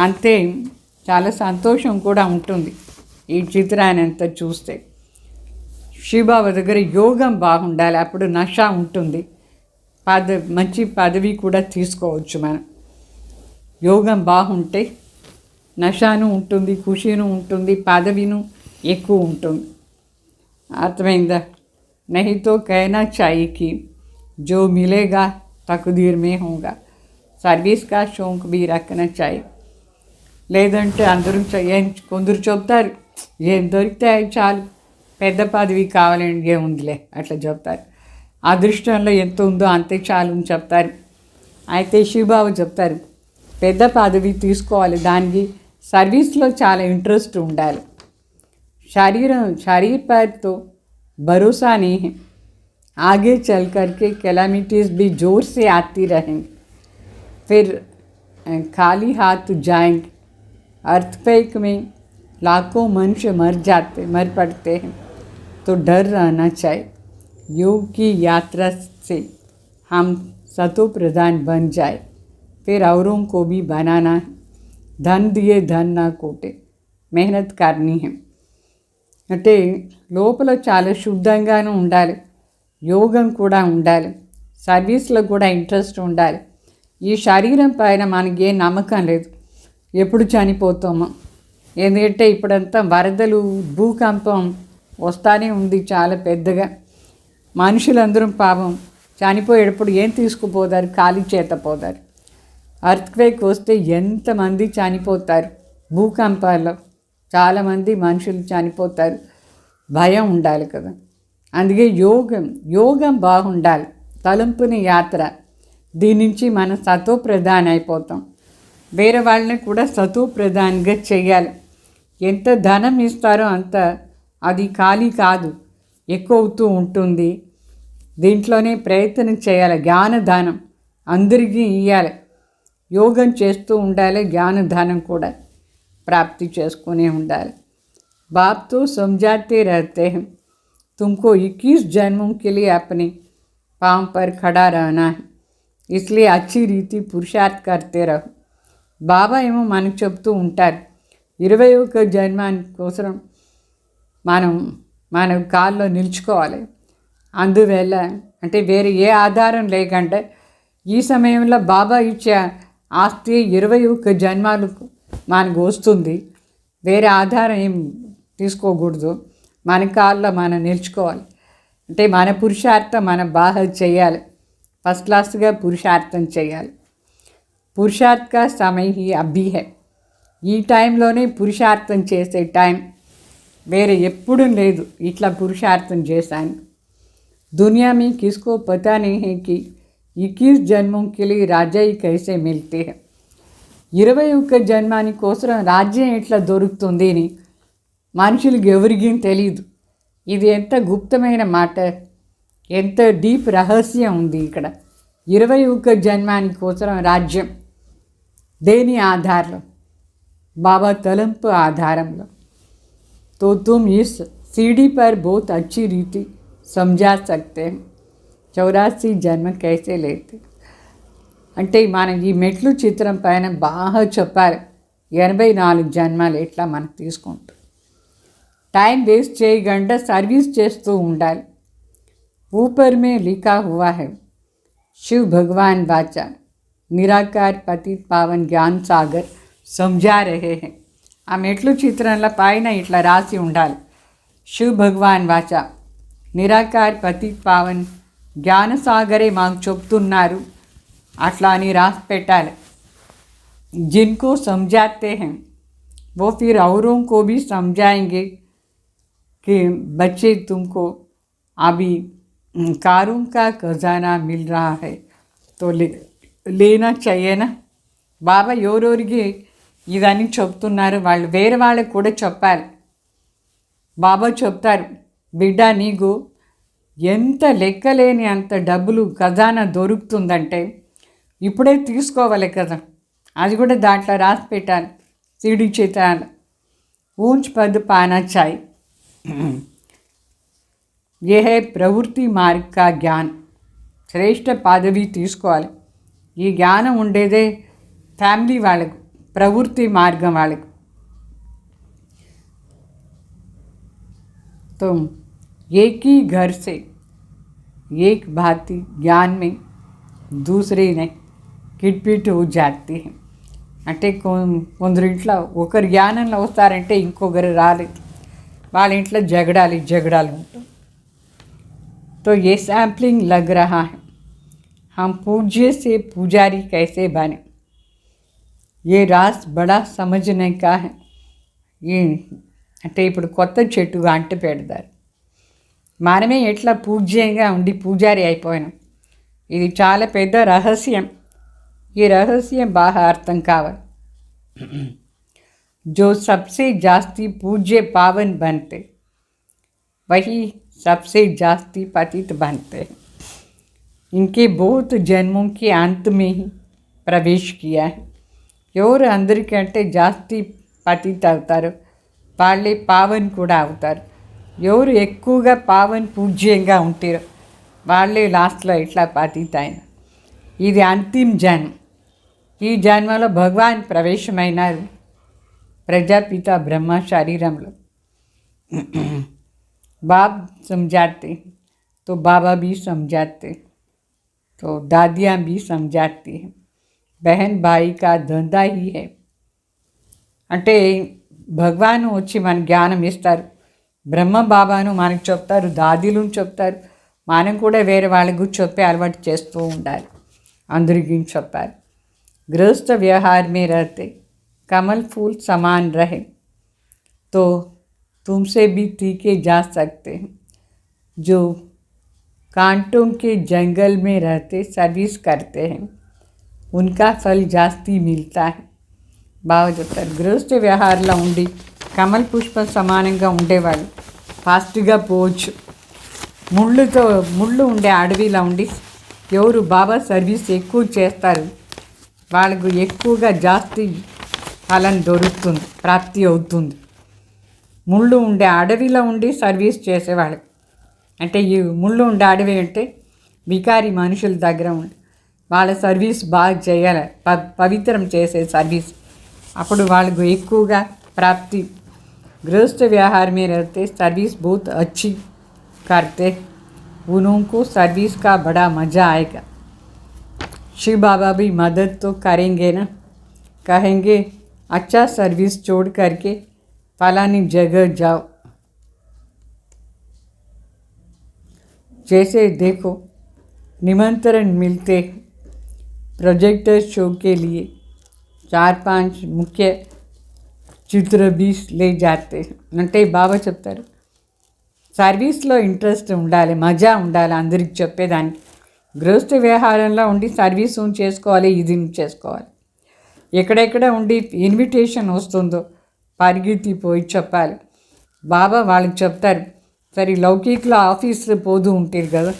అంతే చాలా సంతోషం కూడా ఉంటుంది. ఈ చిత్రాన్ని అంతా చూస్తే శివబాబా దగ్గర యోగం బాగుండాలి, అప్పుడు నష ఉంటుంది. మంచి పదవి కూడా తీసుకోవచ్చు మనం. యోగం బాగుంటే నషాను ఉంటుంది, ఖుషీను ఉంటుంది, పదవిను ఎక్కువ ఉంటుంది. అర్థమైందా? नहीं तो कहना चाहिए कि जो मिलेगा तकदीर में होगा. సర్వీస్ కా షౌక్ भी रखना चाहिए. లేదంటే అందరూ కొందరు చెప్తారు ఏం దొరికితే చాలు, పెద్ద పదవి కావాలండి ఏముందిలే అట్లా చెప్తారు. అదృష్టంలో ఎంత ఉందో అంతే చాలు అని చెప్తారు. అయితే శివబాబు చెప్తారు పెద్ద పదవి తీసుకోవాలి, దానికి సర్వీస్లో చాలా ఇంట్రెస్ట్ ఉండాలి. शरीर पर तो भरोसा नहीं है, आगे चल कर के कैलामिटीज़ भी ज़ोर से आती रहेंगी, फिर खाली हाथ जाएंगे. अर्थक्वेक में लाखों मनुष्य मर पड़ते हैं, तो डर रहना चाहिए. योग की यात्रा से हम सतो प्रधान बन जाए, फिर औरों को भी बनाना है. धन दिए धन ना कोटे, मेहनत करनी है. అంటే లోపల చాలా శుద్ధంగానూ ఉండాలి, యోగం కూడా ఉండాలి, సర్వీస్లో కూడా ఇంట్రెస్ట్ ఉండాలి. ఈ శరీరం పైన మనకి ఏ నమ్మకం లేదు, ఎప్పుడు చనిపోతామో. ఎందుకంటే ఇప్పుడంతా వరదలు, భూకంపం వస్తానే ఉంది చాలా పెద్దగా. మనుషులందరూ పాపం చనిపోయేటప్పుడు ఏం తీసుకుపోతారు, ఖాళీ చేత పోతారు. అర్త్క్వేక్ వస్తే ఎంతమంది చనిపోతారు, భూకంపాల్లో చాలామంది మనుషులు చనిపోతారు. భయం ఉండాలి కదా. అందుకే యోగం బాగుండాలి, తలంపుని యాత్ర. దీని నుంచి మనం సతో ప్రధాన్ అయిపోతాం. వేరే వాళ్ళని కూడా సతో ప్రధాన్గా చెయ్యాలి. ఎంత ధనం ఇస్తారో అంత అది ఖాళీ కాదు, ఎక్కువ అవుతూ ఉంటుంది. దీంట్లోనే ప్రయత్నం చేయాలి. జ్ఞానదానం అందరికీ ఇవ్వాలి. యోగం చేస్తూ ఉండాలి, జ్ఞానదానం కూడా प्राप्ति చేసుకునే ఉండాలి. बाप तो समझाते रहते हैं तुमको 21 जन्मों के लिए अपने पाँव पर खड़ा रहना है, इसलिए अच्छी रीति पुरुषार्थ करते रहो. బాబా ఏమో మనకు చెప్తూ ఉంటారు 21 జన్మాని కోసం మన కాల్లో నిలుచుకోవాలి. అందువల్ల అంటే వేరే ఏ ఆధారం లేకంటే ఈ సమయంలో బాబా ఇచ్చే ఆస్తి 21 జన్మాలకు మనకు వస్తుంది. వేరే ఆధారం ఏం తీసుకోకూడదు. మన కాల్లో మనం నిలుచుకోవాలి. అంటే మన పురుషార్థం మనం బాగా చేయాలి. ఫస్ట్ క్లాస్గా పురుషార్థం చేయాలి. పురుషార్థ కా సమయ హీ అభి హై. ఈ టైంలోనే పురుషార్థం చేసే టైం, వేరే ఎప్పుడూ లేదు. ఇట్లా పురుషార్థం చేశాను. दुनिया में किसको पता नहीं है कि 21 जन्मों के लिए राज्य कैसे मिलते हैं. 21 జన్మాని కోసం రాజ్యం ఎట్లా దొరుకుతుంది అని మనుషులకు ఎవరికీ తెలియదు. ఇది ఎంత గుప్తమైన మాట, ఎంత డీప్ రహస్యం ఉంది ఇక్కడ. 21 జన్మాని కోసం రాజ్యం దేని ఆధారంలో? బాబా తలంపు ఆధారంలో. तो तुम इस सीढ़ी पर बहुत अच्छी रीति समझा सकते हैं 84 జన్మ कैसे लेते. అంటే మనం ఈ మెట్లు చిత్రం పైన బాగా చెప్పాలి. 84 జన్మాలు ఎట్లా మనం తీసుకుంటాం. టైం వేస్ట్ చేయకుండా సర్వీస్ చేస్తూ ఉండాలి. ऊपर में लिखा हुआ है शिव भगवान वाचा निराकार पतित पावन ज्ञान सागर समझा रहे हैं. ఆ మెట్లు చిత్రంలో పైన ఇట్లా రాసి ఉండాలి. శివ్ భగవాన్ వాచ నిరాకార్ పతిత్ పావన్ జ్ఞానసాగరే మాకు చెప్తున్నారు అట్లా అని రాసి పెట్టాలి. जिनको समझाते हैं वो फिर औरों को भी समझाएंगे कि बच्चे तुमको अभी कारों का खजाना मिल रहा है तो लेना चाहिए ना. బాబా ఎవరెవరికి ఇవన్నీ చెప్తున్నారు, వాళ్ళు వేరే వాళ్ళకి కూడా చెప్పాలి. బాబా చెప్తారు, బిడ్డ నీకు ఎంత లెక్కలేని అంత డబ్బులు ఖజానా దొరుకుతుందంటే ఇప్పుడే తీసుకోవాలి కదా. అది కూడా దాంట్లో రాసి పెట్టాలి. సీడీ చిత్రాలు ऊंच पद पाना चाहिए. ये है ప్రవృత్తి మార్గ का ज्ञान. శ్రేష్ఠ పదవి తీసుకోవాలి. ఈ జ్ఞానం ఉండేదే ఫ్యామిలీ వాళ్ళకు, ప్రవృత్తి మార్గం వాళ్ళకు. तो एक ही घर से एक भांति ज्ञान में दूसरे ने किटपिट हो जाती है. అంటే కొందరు ఇంట్లో ఒకరు జ్ఞానంలో వస్తారంటే ఇంకొకరు రాలేదు. వాళ్ళ ఇంట్లో జగడాలు ఉంటాయి. तो ये सैम्पलिंग लग रहा है हम पूज्य से पुजारी कैसे बने. ये रास बड़ा समझने का है. ये అంటే ఇప్పుడు కొత్త చెట్టుగా అంటు పెడతారు. మనమే ఎట్లా పూజ్యంగా ఉండి పూజారి అయిపోయినాం. ఇది చాలా పెద్ద రహస్యం. ఈ రహస్యం బాగా అర్థం కావాలి. जो सबसे जास्ती पूज्य पावन बनते वही सबसे जास्ती पतित बनते हैं. इनके बहुत जन्मों के अंत में ही प्रवेश किया है. ఎవరు అందరికంటే జాస్తి పతిత్ అవుతారు వాళ్ళే పావన్ కూడా అవుతారు. ఎవరు ఎక్కువగా పావన్ పూజ్యంగా ఉంటారో వాళ్ళే లాస్ట్లో ఇట్లా పతిత్ అయిన. ఇది అంతిమ జన్మ. ఈ జన్మలో భగవాన్ ప్రవేశమైనారు ప్రజాపిత బ్రహ్మ శరీరంలో. बाप समझाते तो बाबा भी समझाते, तो दादियाँ भी समझाती हैं. बहन भाई का धंधा ही है. అంటే భగవాను వచ్చి మన జ్ఞానం ఇస్తారు. బ్రహ్మ బాబాను మనకు చెప్తారు, దాదీలు చెప్తారు. మనం కూడా వేరే వాళ్ళకు చెప్పే అలవాటు చేస్తూ ఉండాలి. అందరికీ చెప్పాలి. गृहस्थ व्यवहार में रहते कमल फूल समान रहे तो तुमसे भी तीखे जा सकते हैं. जो कांटों के जंगल में रहते सर्विस करते हैं उनका फल जास्ती मिलता है. బాగా చెప్తారు. గృహస్థ వ్యవహారంలో ఉండి కమల్ పుష్పం సమానంగా ఉండేవాళ్ళు ఫాస్ట్గా పోవచ్చు. ముళ్ళు ఉండే అడవిలో ఉండి ఎవరు బాబా సర్వీస్ ఎక్కువ చేస్తారు వాళ్ళకు ఎక్కువగా జాస్తి ఫలం దొరుకుతుంది, ప్రాప్తి అవుతుంది. ముళ్ళు ఉండే అడవిలో ఉండి సర్వీస్ చేసేవాళ్ళకి, అంటే ఈ ముళ్ళు ఉండే అడవి అంటే వికారి మనుషుల దగ్గర ఉండి వాళ్ళ సర్వీస్ బాగా చేయాలి, పవిత్రం చేసే సర్వీస్. అప్పుడు వాళ్ళకు ఎక్కువగా ప్రాప్తి गृहस्थ व्यवहार में रहते सर्विस बहुत अच्छी करते, उनको सर्विस का बड़ा मज़ा आएगा। शिव बाबा भी मदद तो करेंगे ना, कहेंगे अच्छा सर्विस छोड़ करके फलानी जगह जाओ। जैसे देखो निमंत्रण मिलते प्रोजेक्टर शो के लिए 4-5 मुख्य చిత్ర బీస్ లే జాతే అంటే బాబా చెప్తారు సర్వీస్లో ఇంట్రెస్ట్ ఉండాలి, మజా ఉండాలి అందరికి చెప్పేదానికి. గృహస్థ వ్యవహారంలో ఉండి సర్వీస్ చేసుకోవాలి, ఇది చేసుకోవాలి. ఎక్కడెక్కడ ఉండి ఇన్విటేషన్ వస్తుందో పరిగెత్తిపోయి చెప్పాలి. బాబా వాళ్ళకి చెప్తారు, సరే లౌకిక్లో ఆఫీస్లో పోతూ ఉంటారు కదా,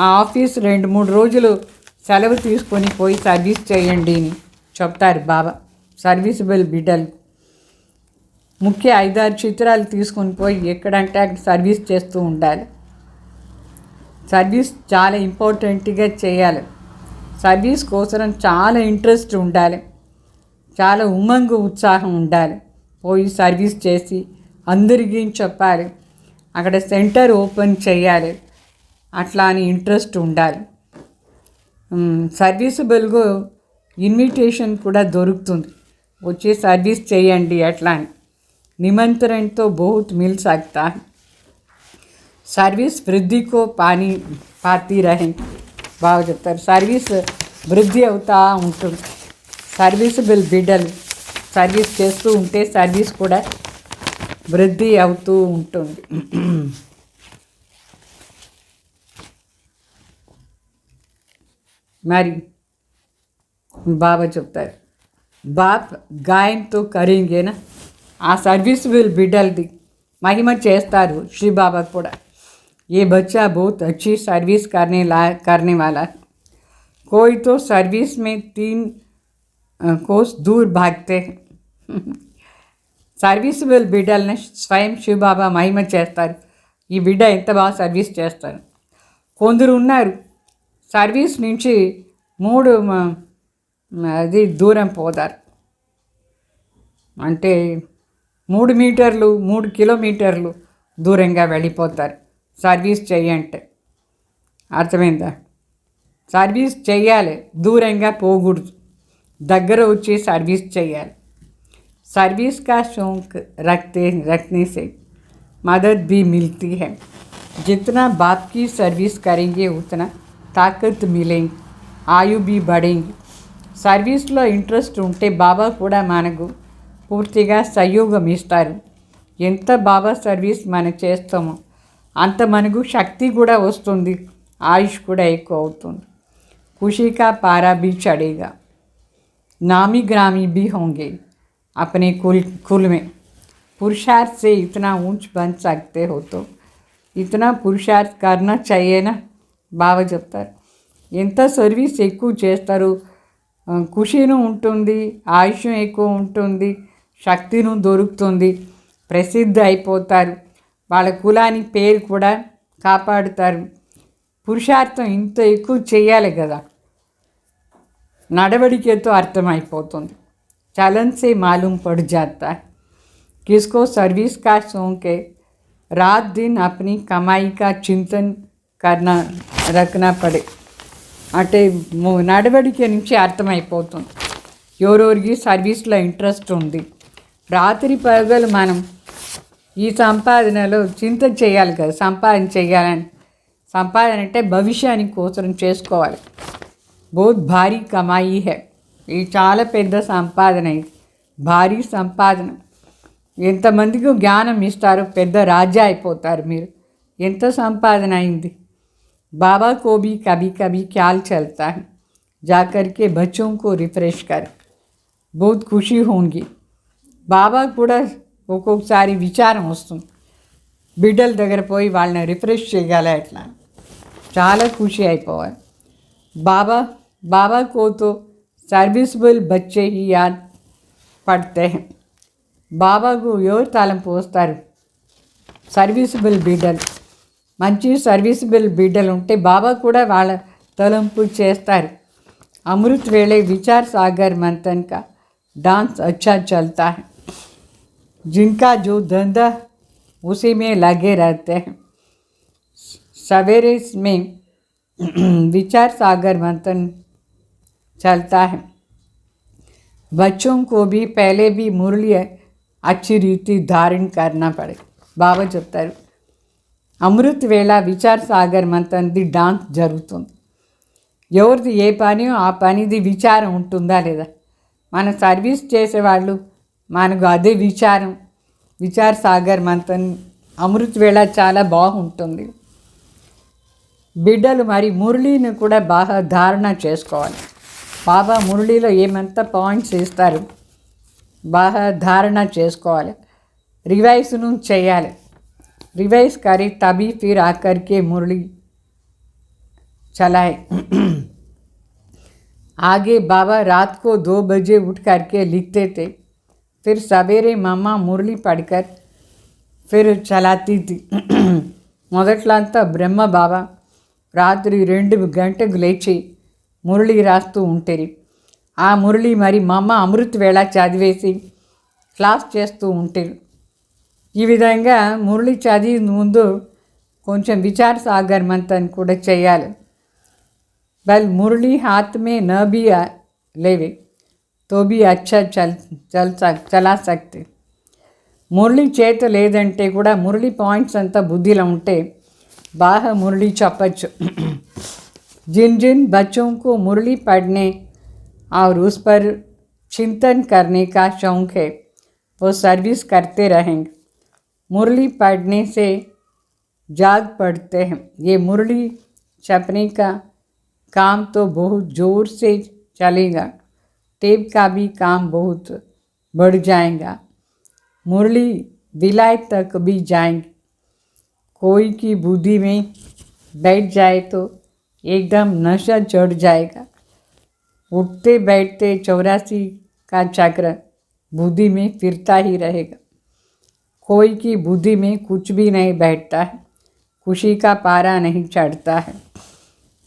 ఆ ఆఫీస్ 2-3 రోజులు సెలవు తీసుకొని పోయి సర్వీస్ చేయండి అని చెప్తారు బాబా. సర్వీసబుల్ బిడ్డలు ముఖ్య 5-6 చిత్రాలు తీసుకొని పోయి ఎక్కడంటే అక్కడ సర్వీస్ చేస్తూ ఉండాలి. సర్వీస్ చాలా ఇంపార్టెంట్గా చేయాలి. సర్వీస్ కోసం చాలా ఇంట్రెస్ట్ ఉండాలి, చాలా ఉమంగు ఉత్సాహం ఉండాలి. పోయి సర్వీస్ చేసి అందరికీ చెప్పాలి, అక్కడ సెంటర్ ఓపెన్ చేయాలి, అట్లా అని ఇంట్రెస్ట్ ఉండాలి. సర్వీసబుల్గా ఇన్విటేషన్ కూడా దొరుకుతుంది, వచ్చి సర్వీస్ చేయండి అట్లా అని. निमंत्रण तो बहुत मिल सकता है. सर्विस वृद्धि को पानी पाती रहें బాగా చెప్తారు. సర్వీస్ వృద్ధి అవుతా ఉంటుంది. సర్వీసబుల్ బిడ్డలు సర్వీస్ చేస్తూ ఉంటే సర్వీస్ కూడా వృద్ధి అవుతూ ఉంటుంది. మరి బాబా చెప్తారు, బాప్ గాయం తో కరేంగేనా, ఆ సర్వీసబుల్ బిడ్డలది మహిమ చేస్తారు శ్రీ బాబా కూడా. ये बच्चा बहुत अच्छी सर्विस करने वाला है. कोई तो सर्विस में 3 कोस दूर भागते हैं. సర్వీసబుల్ బిడ్డల్ని స్వయం శివబాబా మహిమ చేస్తారు. ఈ బిడ్డ ఎంత బాగా సర్వీస్ చేస్తారు. కొందరు ఉన్నారు సర్వీస్ నుంచి 3 దూరం పోతారు, అంటే 3 మీటర్లు 3 కిలోమీటర్లు దూరంగా వెళ్ళిపోతారు సర్వీస్ చేయంటే. అర్థమైందా? సర్వీస్ చేయాలి, దూరంగా పోకూడదు, దగ్గర వచ్చి సర్వీస్ చేయాలి. सर्विस का शौक रखने से मदद भी मिलती है. जितना बाप की सर्विस करेंगे उतना ताकत मिलेंगी, आयु भी बढ़ेंगी. సర్వీస్లో ఇంట్రెస్ట్ ఉంటే బాబా కూడా మనకు పూర్తిగా సహయోగం ఇస్తారు. ఎంత బాబా సర్వీస్ మనం చేస్తామో అంత మనకు శక్తి కూడా వస్తుంది, ఆయుష్ కూడా ఎక్కువ అవుతుంది. ఖుషీ కా పారా भी चढ़ेगा, नामी ग्रामी भी होंगे. अपने कुल में पुरुषार्थ से इतना ऊंच बन सकते हो तो इतना पुरुषार्थ करना चाहिए ना. బాబా చెప్తారు, ఎంత సర్వీస్ ఎక్కువ చేస్తారు ఖుషీను ఉంటుంది, ఆయుష్యం ఎక్కువ ఉంటుంది, శక్తిను దొరుకుతుంది, ప్రసిద్ధి అయిపోతారు, వాళ్ళ కులానికి పేరు కూడా కాపాడుతారు. పురుషార్థం ఇంత ఎక్కువ చేయాలి కదా, నడవడికతో అర్థమైపోతుంది. चलन से मालूम पड़ जाता है किसको सर्विस का शौक है. रात दिन अपनी कमाई का चिंतन करना रखना पड़े అంటే నడవడిక నుంచి అర్థమైపోతుంది ఎవరెవరికి సర్వీస్లో ఇంట్రెస్ట్ ఉంది. రాత్రి పగలు మనం ఈ సంపాదనలో చింత చేయాలి కదా, సంపాదన చేయాలని. సంపాదన అంటే భవిష్యానికి కోసం చేసుకోవాలి. బహుత్ భారీ కమాయి హై, ఇది చాలా పెద్ద సంపాదన, ఇది భారీ సంపాదన. ఎంతమందికి జ్ఞానం ఇస్తారు, పెద్ద రాజా అయిపోతారు మీరు. ఎంత సంపాదన అయింది. బాబా को भी कभी कभी ख्याल चलता है जाकर के बच्चों को रिफ्रेश कर, बहुत खुशी होंगी. బాబా కూడా ఒక్కొక్కసారి విచారం వస్తుంది, బిడ్డల దగ్గర పోయి వాళ్ళని రిఫ్రెష్ చేయగల, ఎట్లా చాలా ఖుషి అయిపోవాలి. బాబా को तो सर्विसबल बच्चे ही याद पड़ते हैं. బాబాకు ఎవరు తలంపు వస్తారు? సర్వీసబుల్ బిడ్డలు. మంచి సర్వీసబుల్ బిడ్డలు ఉంటే బాబా కూడా వాళ్ళ తలంపు చేస్తారు. అమృత్ వేళే విచార్ సాగర్ మంథన్ కా డాన్స్ అచ్చా చల్తా హై. जिनका जो धंधा उसी में लगे रहते हैं। सवेरे में विचार सागर मंथन चलता है। बच्चों को भी पहले भी मुरली अच्छी रीति धारण करना पड़े। బాబా చెప్తారు అమృత్ వేళ విచార్ సాగర్ మంతన్ది డాన్స్ జరుగుతుంది. ఎవరిది ఏ పని ఆ పనిది విచారం ఉంటుందా లేదా? మన సర్వీస్ చేసేవాళ్ళు మనకు అదే విచారం. విచార్ సాగర్ మంతన్ అమృత్ వేళ చాలా బాగుంటుంది. బిడ్డలు మరి మురళీని కూడా బాగా ధారణ చేసుకోవాలి. బాబా మురళీలో ఏమంతా పాయింట్స్ ఇస్తారు, బాగా ధారణ చేసుకోవాలి. रिवाइज చేయాలి. रिवाइज करे तभी फिर आकर के मुरली चलाए. आगे बाबा रात को 2 बजे उठ करके लिखते थे. फिर सवेरे मम्मा मुरली पढ़कर फिर चलाती थी. మొదట్లంతా బ్రహ్మ బాబా రాత్రి 2 గంటలకు లేచి మురళి రాస్తూ ఉంటారు. ఆ మురళి మరి మమ్మ అమృత్ వేళ చదివేసి క్లాస్ చేస్తూ ఉంటారు. ఈ విధంగా మురళి చదివి ముందు కొంచెం విచార్ సాగర్ మంతన్ కూడా చేయాలి. బల్ మురళి हाथ में न भी लेवे तो भी अच्छा चला सकते. మురళి చేత లేదంటే కూడా మురళి పాయింట్స్ అంతా బుద్ధిలో ఉంటే బాగా మురళి చెప్పచ్చు. जिन जिन बच्चों को मुरली पढ़ने और उस पर चिंतन करने का शौक़ है वो सर्विस करते रहेंगे. मुरली पढ़ने से जाग पड़ते हैं. ये मुरली छपने का काम तो बहुत ज़ोर से चलेगा. टेप का भी काम बहुत बढ़ जाएगा. मुरली विलायत तक भी जाएंगे. कोई की बुद्धि में बैठ जाए तो एकदम नशा चढ़ जाएगा. उठते बैठते 84 का चक्र बुद्धि में फिरता ही रहेगा. कोई की बुद्धि में कुछ भी नहीं बैठता है. खुशी का पारा नहीं चढ़ता है.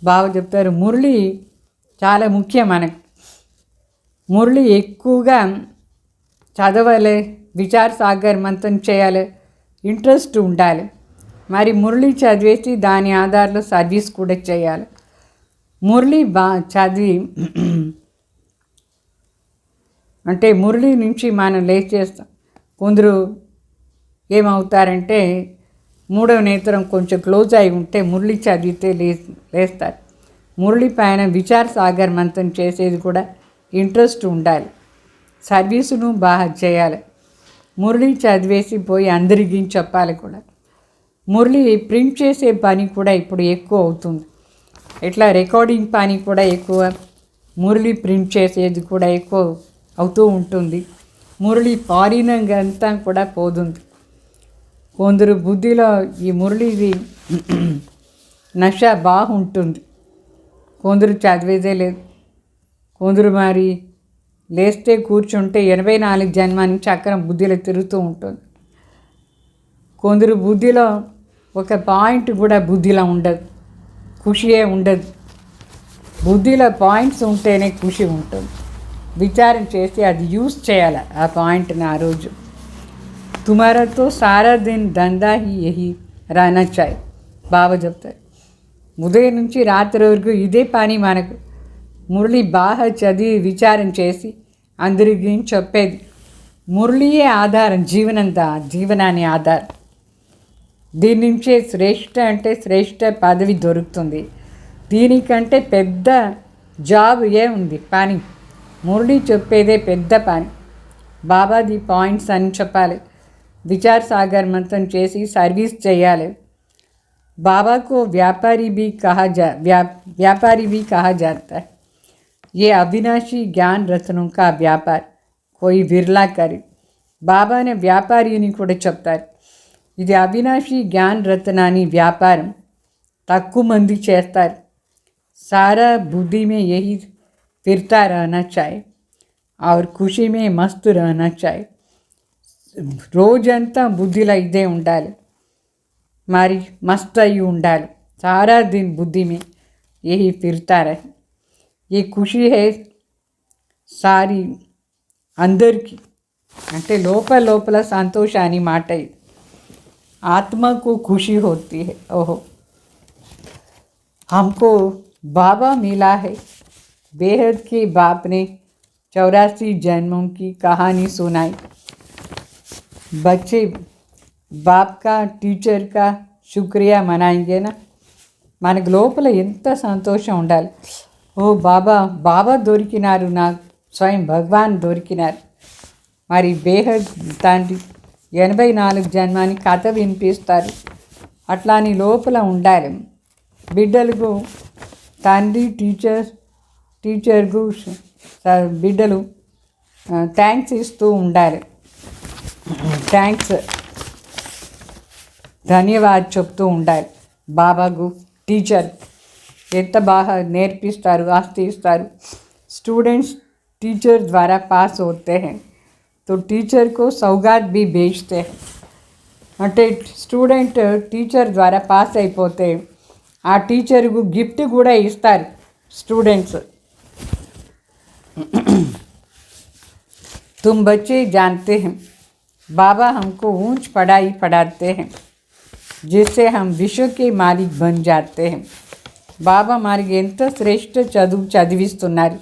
బాబా చెప్తారు మురళి చాలా ముఖ్యం మనకు. మురళి ఎక్కువగా చదవాలి, విచార్ సాగర్ మంతన్ చేయాలి, ఇంట్రెస్ట్ ఉండాలి. మరి మురళి చదివేసి దాని ఆధారంలో సర్వీస్ కూడా చేయాలి. మురళి చదివి అంటే మురళి నుంచి మనం లేచేస్తాం. కొందరు ఏమవుతారంటే మూడవ నేత్రం కొంచెం క్లోజ్ అయి ఉంటే మురళి చదివితే లేస్తారు. మురళి పైన విచార్ సాగర్ మంతన్ చేసేది కూడా ఇంట్రెస్ట్ ఉండాలి. సర్వీసును బాగా చేయాలి. మురళి చదివేసి పోయి అందరికీ చెప్పాలి కూడా. మురళి ప్రింట్ చేసే పని కూడా ఇప్పుడు ఎక్కువ అవుతుంది. ఇట్లా రికార్డింగ్ పని కూడా ఎక్కువ, మురళి ప్రింట్ చేసేది కూడా ఎక్కువ అవుతూ ఉంటుంది. మురళి పారినంగా అంతా కూడా పోతుంది. కొందరు బుద్ధిలో ఈ మురళిది నష బాగుంటుంది, కొందరు చదివేదే లేదు. కొందరు మరి లేస్తే కూర్చుంటే 84 జన్మ నుంచి చక్రం బుద్ధిలో తిరుగుతూ ఉంటుంది. కొందరు బుద్ధిలో ఒక పాయింట్ కూడా బుద్ధిలో ఉండదు, ఖుషియే ఉండదు. బుద్ధిలో పాయింట్స్ ఉంటేనే ఖుషి ఉంటుంది. విచారం చేసి అది యూజ్ చేయాలి ఆ పాయింట్ని ఆ రోజు. तुम्हारा तो सारा दिन धंधा ही यही रहना चाहिए. బాబా చెప్తారు ఉదయం నుంచి రాత్రి వరకు ఇదే పని మనకు. మురళి బాగా చదివి విచారం చేసి అందరికీ చెప్పేది. మురళియే ఆధారం, జీవనాన్ని ఆధారం. దీని నుంచే శ్రేష్ఠ అంటే శ్రేష్ఠ పదవి దొరుకుతుంది. దీనికంటే పెద్ద జాబ్ ఉంది పని. మురళి చెప్పేదే పెద్ద పని. బాబాది పాయింట్స్ అని చెప్పాలి. విచార్ సాగర్ మంతన్ చేసి సర్వీస్ చేయాలి. बाबा को व्यापारी भी कहा जाता है. ये अविनाशी ज्ञान रत्नों का व्यापार कोई विरला करे. బాబానే వ్యాపారిని కూడా చెప్తారు. ఇది అవినాశి జ్ఞాన్ రత్నాన్ని వ్యాపారం తక్కువ మంది చేస్తారు. सारा बुद्धि में यही फिरता रहना चाहिए और खुशी में मस्त रहना चाहिए. రోజంతా బుద్ధిలో ఇదే ఉండాలి, మరి మస్త్ అయి ఉండాలి. सारा दिन बुद्धि में यही फिरता रहे. ये खुशी है सारी अंदर की, అంటే లోపల లోపల సంతోషాన్ని మాట ఇది. ఆత్మకు ఖుషి होती है. ओहो, हमको बाबा मिला है. बेहद के बाप ने 84 जन्मों की कहानी सुनाई. बच्चे बाप का टीचर का शुक्रिया मनाएंगे ना. మనకు లోపల ఎంత సంతోషం ఉండాలి. ఓ బాబా బాబా దొరికినారు, నాకు స్వయం భగవాన్ దొరికినారు. మరి బేహద్ తండ్రి 84 జన్మాని కథ వినిపిస్తారు. అట్లా అని లోపల ఉండాలి. బిడ్డలకు తండ్రి టీచర్కు బిడ్డలు థ్యాంక్స్ ఇస్తూ ఉండాలి. థ్యాంక్స్, ధన్యవాద్ చెప్తూ ఉండాలి. బాబాకు టీచర్ ఎంత బాగా నేర్పిస్తారు, ఆస్తి ఇస్తారు. स्टूडेंट्स टीचर द्वारा पास होते हैं तो टीचर को सौगात भी भेजते हैं. అంటే స్టూడెంట్ టీచర్ ద్వారా పాస్ అయిపోతే ఆ టీచర్కు గిఫ్ట్ కూడా ఇస్తారు స్టూడెంట్స్. तुम बच्चे जानते हैं बाबा हमको ऊंच पढ़ाई पढ़ाते हैं जिससे हम विश्व के मालिक बन जाते हैं. బాబా మనకి ఎంత శ్రేష్ఠ చదువు చదివిస్తున్నారు.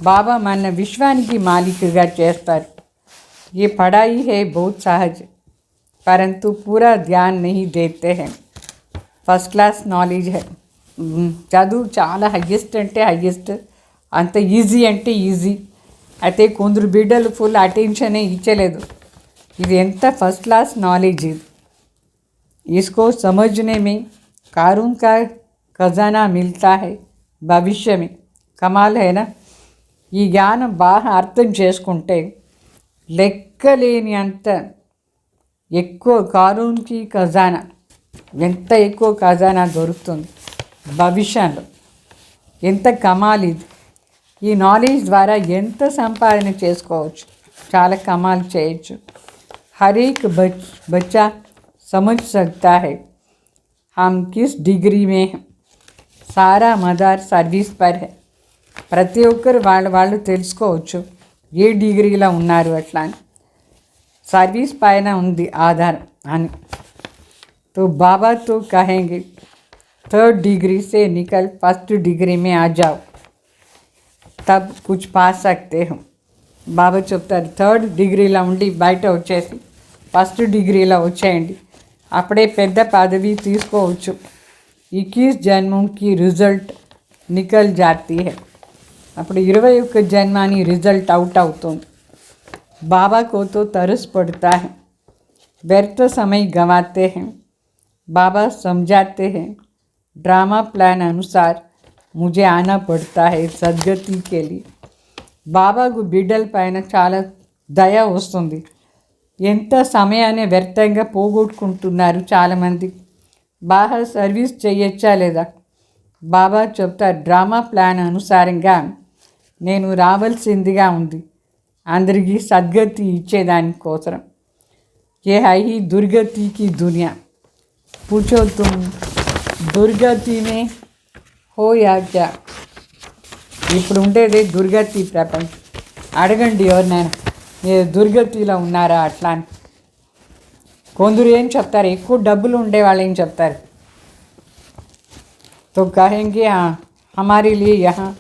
బాబా మన విశ్వానికి మాలికగా చేస్తారు. ये पढ़ाई है बहुत सहज परंतु पूरा ध्यान नहीं देते हैं. ఫస్ట్ క్లాస్ నాలెడ్జ్ है. చదువు చాలా హయ్యెస్ట్ అంటే హయ్యెస్ట్, అంత ఈజీ అంటే ఈజీ. అయితే కొందరు బిడ్డలు ఫుల్ అటెన్షనే ఇచ్చలేదు. ఇది ఎంత ఫస్ట్ క్లాస్ నాలెడ్జ్ ఇది. इसको समझने में कारून का खजाना मिलता है भविष्य में. कमाल है ना. ఈ జ్ఞానం బాగా అర్థం చేసుకుంటే లెక్కలేని అంత ఎక్కువ కారూన్కి ఖజానా, ఎంత ఎక్కువ ఖజానా దొరుకుతుంది భవిష్యంలో. ఎంత కమాల్ ఇది. ఈ నాలెడ్జ్ ద్వారా ఎంత సంపాదన చేసుకోవచ్చు, చాలా కమాల్ చేయొచ్చు. हर एक बच्चा समझ सकता है हम किस डिग्री में हैं. सारा मदार सर्विस पर है. ప్రతి ఒక్కరు వాళ్ళు తెలుసుకోవచ్చు ఏ డిగ్రీలో ఉన్నారు అట్లా అని. సర్వీస్ పైన ఉంది ఆధారం అని. तो बाबा तो कहेंगे 3rd डिग्री से निकल 1st डिग्री में आ जाओ तब कुछ पा सकते हो. బాబా చెప్తారు 3rd డిగ్రీలో ఉండి బయట వచ్చేసి 1st డిగ్రీలో వచ్చేయండి, అప్పుడే పెద్ద పదవి తీసుకోవచ్చు. 21 జన్మం की रिजल्ट निकल जाती है. అప్పుడు 21 జన్మాని రిజల్ట్ అవుట్ అవుతుంది. बाबा को तो तरस पड़ता है, व्यर्थ समय गंवाते हैं. बाबा समझाते हैं ड्रामा प्लान अनुसार मुझे आना पड़ता है सद्गति के लिए. బాబాకు బిడ్డల పైన చాలా దయ వస్తుంది. ఎంత సమయాన్ని వ్యర్థంగా పోగొట్టుకుంటున్నారు చాలామంది. బాగా సర్వీస్ చేయొచ్చా లేదా. బాబా చెప్తారు డ్రామా ప్లాన్ అనుసారంగా నేను రావాల్సిందిగా ఉంది అందరికీ సద్గతి ఇచ్చేదానికోసం. ये है ही दुर्गति की दुनिया. पूछो तुम दुर्गति में हो या क्या. ఇప్పుడు ఉండేది దుర్గతి ప్రపంచం. అడగండి ఎవరినైనా మీరు దుర్గతిలో ఉన్నారా అట్లా అని. కొందరు ఏం చెప్తారు, ఎక్కువ డబ్బులు ఉండే వాళ్ళు ఏం చెప్తారు, तो कहेंगे हाँ हमारे लिए यहाँ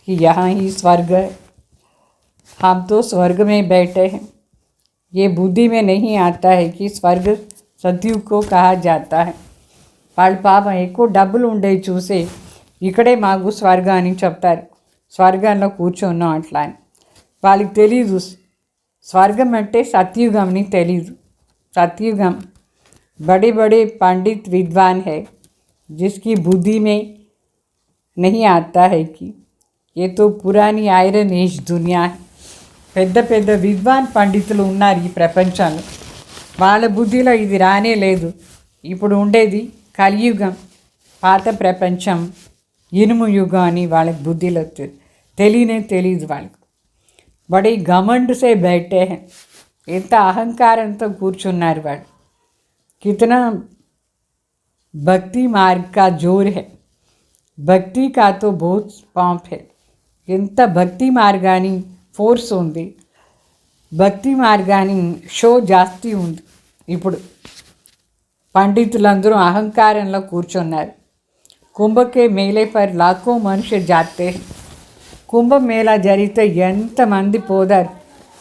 कि यहाँ ही स्वर्ग है, हम तो स्वर्ग में बैठे हैं. ये बुद्धि में नहीं आता है कि स्वर्ग सतयुग को कहा जाता है. వాళ్ళు పాపం ఎక్కువ డబ్బులు ఉండేవి చూసి ఇక్కడే మాకు స్వర్గం అని చెప్తారు, స్వర్గంలో కూర్చున్నాం అట్లా అని. వాళ్ళకి తెలీదు స్వర్గం అంటే సత్యుగం అని తెలీదు. सतयुगम बड़े बड़े पंडित विद्वान है जिसकी बुद्धि में नहीं आता है कि ये तो पुरानी आयरन एज दुनिया है. పెద్ద పెద్ద విద్వాన్ పండితులు ఉన్నారు ఈ ప్రపంచంలో, వాళ్ళ బుద్ధిలో ఇది రానే లేదు. ఇప్పుడు ఉండేది కలియుగం, పాత ప్రపంచం, ఇనుము యుగం అని వాళ్ళకి బుద్ధిలో తెలీదు వాళ్ళకు. బड़ी घमंड से बैठे हैं. ఎంత అహంకారంతో కూర్చున్నారు వాళ్ళు. कितना भक्ति मार्ग का जोर है, భక్తి का तो बहुत पंप है. ఎంత భక్తి మార్గాని ఫోర్స్ ఉంది. భక్తి మార్గాన్ని షో జాస్తి ఉంది. ఇప్పుడు పండితులందరూ అహంకారంలో కూర్చున్నారు. కుంభకే మేలే పర్ లాఖో మనుష్య జాతే. కుంభమేళా జరిగితే ఎంతమంది పోదారు,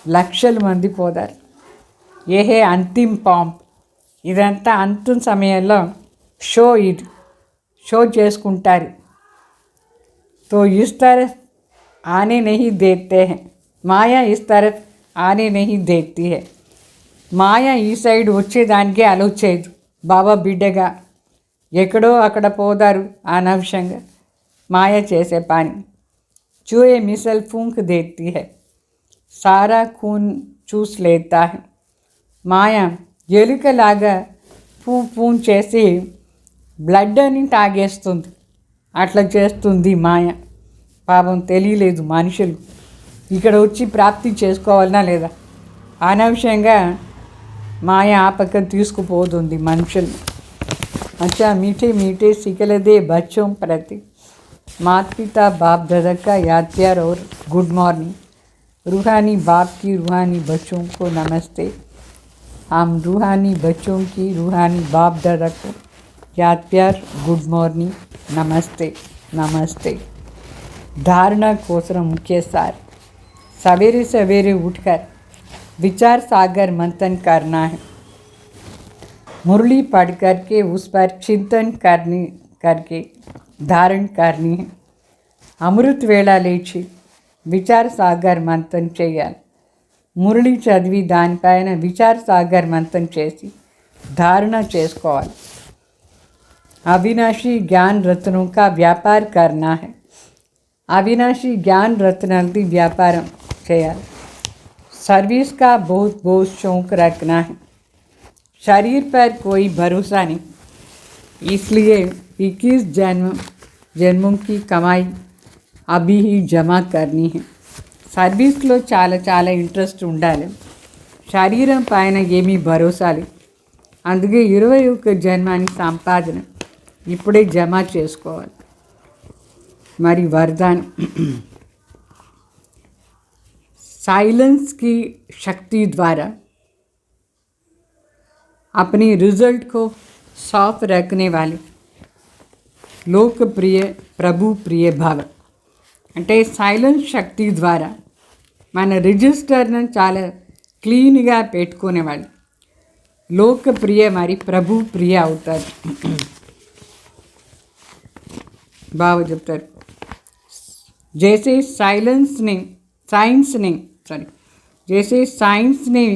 లక్షల మంది పోదారు. ఏహే అంతిమ పాంప్, ఇదంతా అంతిమ సమయంలో షో, ఇది షో చేసుకుంటారు. तो इस तरफ आने नहीं देते हैं, మాయా इस तरफ आने नहीं देती है. మాయా ఈ సైడ్ వచ్చేదానికే అలౌ చేయదు. బాబా బిడ్డగా ఎక్కడో అక్కడ పోదారు అనవసరంగా. మాయ చేసే పని. चूहे मिसल फूंक देती है, सारा खून चूस लेता है. మాయ ఎలుకలాగా పూన్ చేసి బ్లడ్ అని తాగేస్తుంది. అట్లా చేస్తుంది మాయ. పాపం తెలియలేదు మనుషులు ఇక్కడ వచ్చి ప్రాప్తి చేసుకోవాలన్నా లేదా. అనవసరంగా మాయ ఆపక తీసుకుపోతుంది మనుషులు. अच्छा मीठे मीठे सिकलदे बच्चों प्रति माता पिता बाप दादा का याद प्यार और गुड मॉर्निंग. रूहानी बाप की रूहानी बच्चों को नमस्ते. हम रूहानी बच्चों की रूहानी बाप दादा को याद प्यार, गुड मॉर्निंग, नमस्ते नमस्ते. धारणा कोसर मुख्य सार. सवेरे सवेरे उठकर विचार सागर मंथन करना है. मुरली पढ़ करके उस पर चिंतन करके धारण करनी है. अमृत वेళ లేచి విచార సాగర్ మంథన్ చేయాలి. మురళి చదివి దానిపైన విచార సాగర్ మంథన్ చేసి ధారణ చేసుకోవాలి. అవినాశీ జ్ఞాన్ రత్నों का व्यापार करना है. అవినాశీ జ్ఞాన్ రత్నాలది వ్యాపారం చేయాలి. सर्विस का बहुत बहुत शौक रखना है. शरीर पर कोई भरोसा नहीं, इसलिए 21 जन्मों की कमाई अभी ही जमा करनी है. సర్వీస్లో చాలా చాలా ఇంట్రెస్ట్ ఉండాలి. శరీరం పైన ఏమీ భరోసా లేదు. అందుకే 21 జన్మాని సంపాదన ఇప్పుడే జమ చేసుకోవాలి. మరి వరదానం, साइलेंस की शक्ति द्वारा अपने रिजल्ट को साफ रखने वाले लोकप्रिय प्रभु प्रिय भाव. అంటే సైలెన్స్ శక్తి ద్వారా మన రిజిస్టర్ను చాలా క్లీన్గా పెట్టుకునేవాళ్ళు లోకప్రియ మరి ప్రభు ప్రియ అవుతారు. బాబా చెప్తారు, जैसे साइंस ने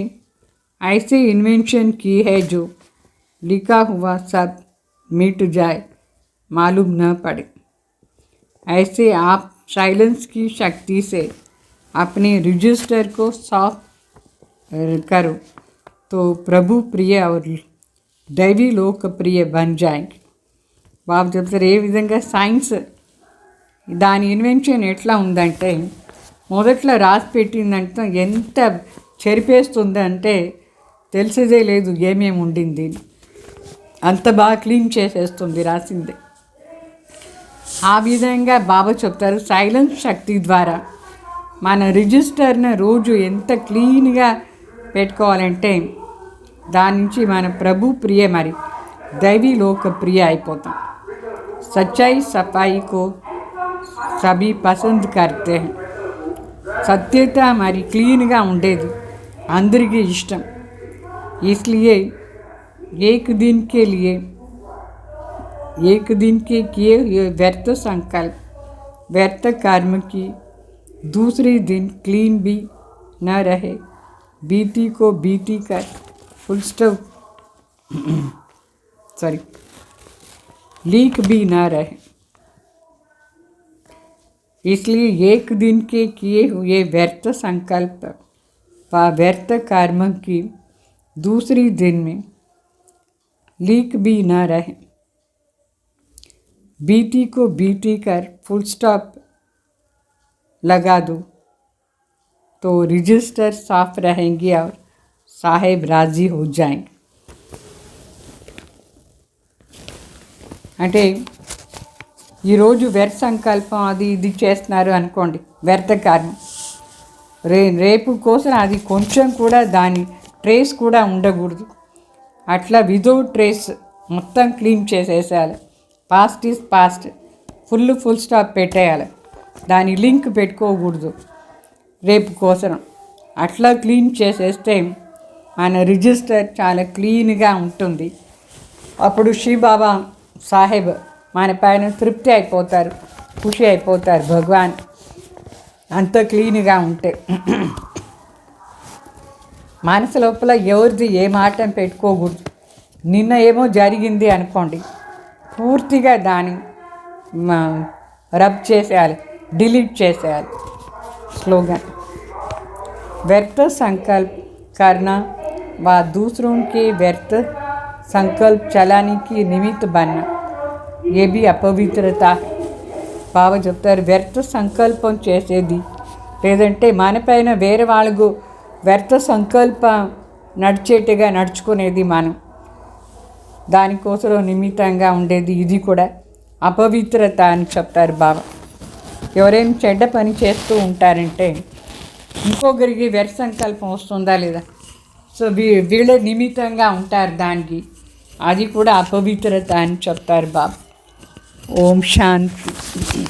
ऐसे इन्वेंशन की है जो लिखा हुआ सब मिट जाए मालूम न पड़े. ऐसे आप साइलेंस की शक्ति से अपने रजिस्टर को साफ करो तो प्रभु प्रिय और दैवी लोकप्रिय बन जाएंगे. బాబు చెప్తారు ఏ విధంగా సైన్స్ దాని ఇన్వెన్షన్ ఎట్లా ఉందంటే మొదట్లో రాసి పెట్టిందంటే ఎంత చెరిపేస్తుందంటే తెలిసేదే లేదు ఏమేమి ఉండింది. అంత బాగా క్లీన్ చేసేస్తుంది రాసింది. ఆ విధంగా బాబా చెప్తారు సైలెన్స్ శక్తి ద్వారా మన రిజిస్టర్ని రోజు ఎంత క్లీన్గా పెట్టుకోవాలంటే దాని నుంచి మన ప్రభు ప్రియ మరి दैवी लोकप्रिय అయిపోతాం. सच्चाई सफाई को सभी पसंद करते हैं. సత్యత మరి క్లీన్గా ఉండేది అందరికీ ఇష్టం. इसलिए एक दिन के किए हुए व्यर्थ संकल्प व्यर्थ कर्म की दूसरे दिन क्लीन भी न रहे. बीती को बीती कर फुल स्टॉप लीक भी न रहे. इसलिए एक दिन के किए हुए व्यर्थ संकल्प व व्यर्थ कर्म की दूसरी दिन में लीक भी न रहे. बीती को बीती कर फुल स्टॉप लगा दो तो रजिस्टर साफ रहेंगे और साहेब राजी हो जाएंगे. అంటే ఈరోజు వ్యర్థ సంకల్పం అది ఇది చేస్తున్నారు అనుకోండి, వ్యర్థ కర్మ. రేపు కోసం అది కొంచెం కూడా దాని ట్రేస్ కూడా ఉండకూడదు. అట్లా వితౌట్ ట్రేస్ మొత్తం క్లీన్ చేసేసేయాలి. Past is past, full stop పెట్టేయాలి. దాని లింక్ పెట్టుకోకూడదు రేపు కోసం. అట్లా క్లీన్ చేసేస్తే మన రిజిస్టర్ చాలా క్లీన్గా ఉంటుంది. అప్పుడు శివబాబా సాహెబ్ మన పైన తృప్తి అయిపోతారు, ఖుషి అయిపోతారు భగవాన్ అంత క్లీన్గా ఉంటే. మనసు లోపల ఎవరిది ఏ మాట పెట్టుకోకూడదు. నిన్న ఏమో జరిగింది అనుకోండి, పూర్తిగా దాన్ని రబ్ చేసేయాలి, డిలీట్ చేసేయాలి. स्लोगन व्यर्थ संकल्प करना व दूसरों के व्यर्थ संकल्प चलाने की निमित्त बनना ये भी अपवित्रता. బాబా చెప్తారు, వ్యర్థ సంకల్పం చేసేది లేదంటే మన పైన వేరే వాళ్ళకు వ్యర్థ సంకల్పం నడిచేట్టుగా నడుచుకునేది మనం, దానికోసం నిమిత్తంగా ఉండేది ఇది కూడా అపవిత్రత అని చెప్తారు బాబా. ఎవరైనా చెడ్డ పని చేస్తూ ఉంటారంటే ఇంకొకరికి వ్యర్థ సంకల్పం వస్తుందా లేదా, సో వీళ్ళ నిమిత్తంగా ఉంటారు దానికి, అది కూడా అపవిత్రత అని చెప్తారు బాబా. ఓం శాంతి.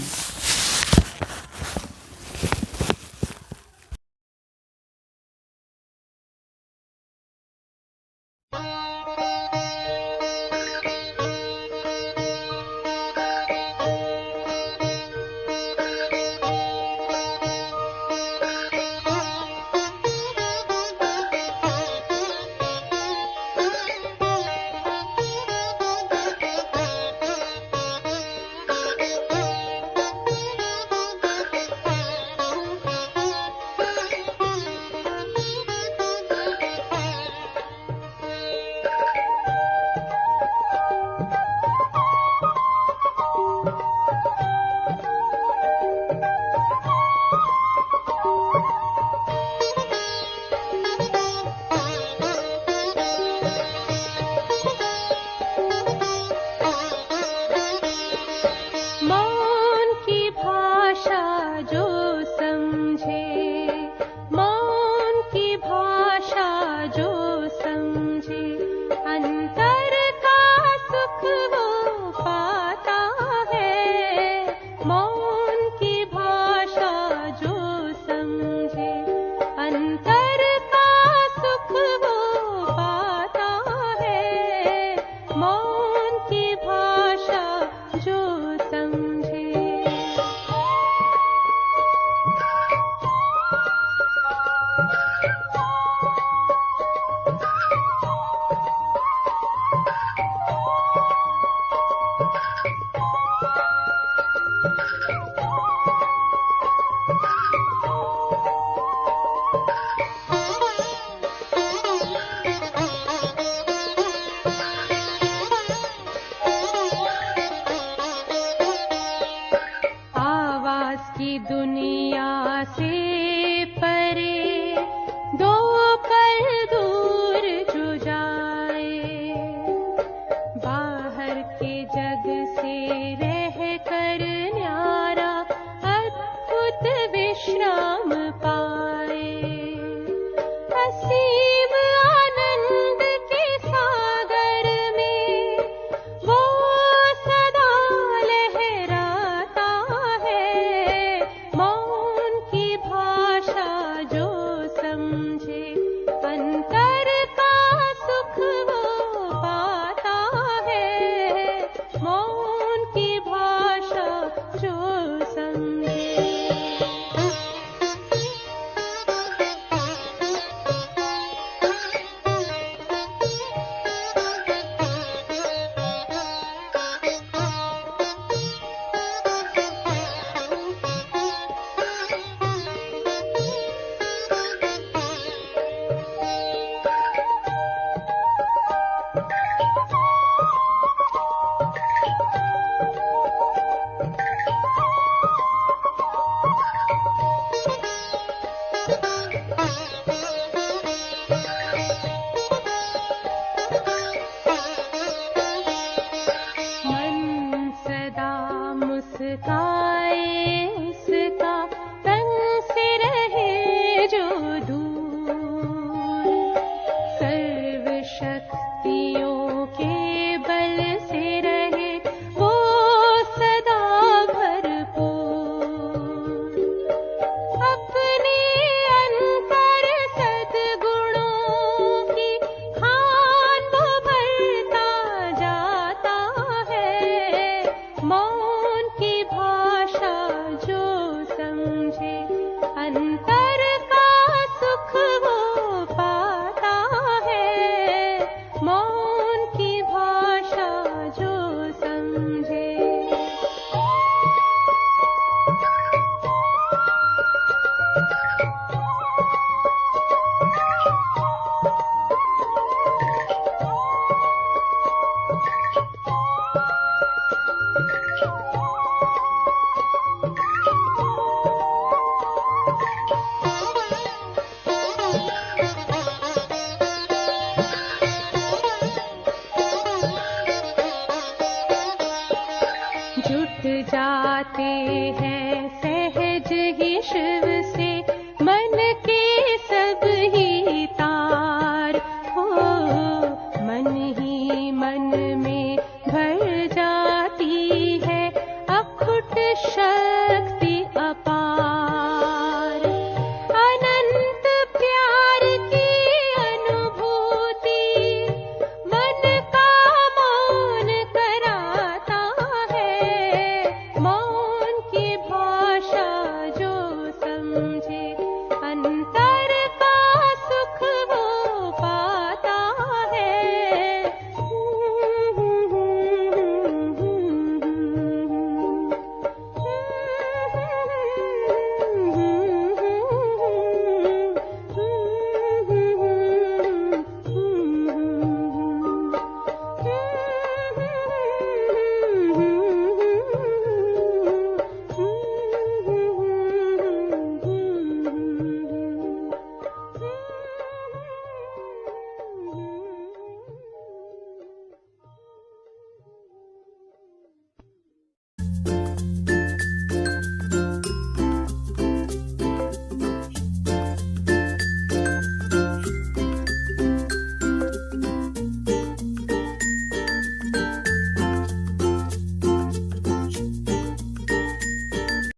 शक्तियों के बल से रहे वो सदा भरपूर। अपने अंतर सद्गुणों की खान वो भरता जाता है। मौन की भाषा जो समझे अंतर का सुख वो पाता है। मौन की भाषा जो समझे। जुट जाते हैं सहज ही शिव से मन के सब ही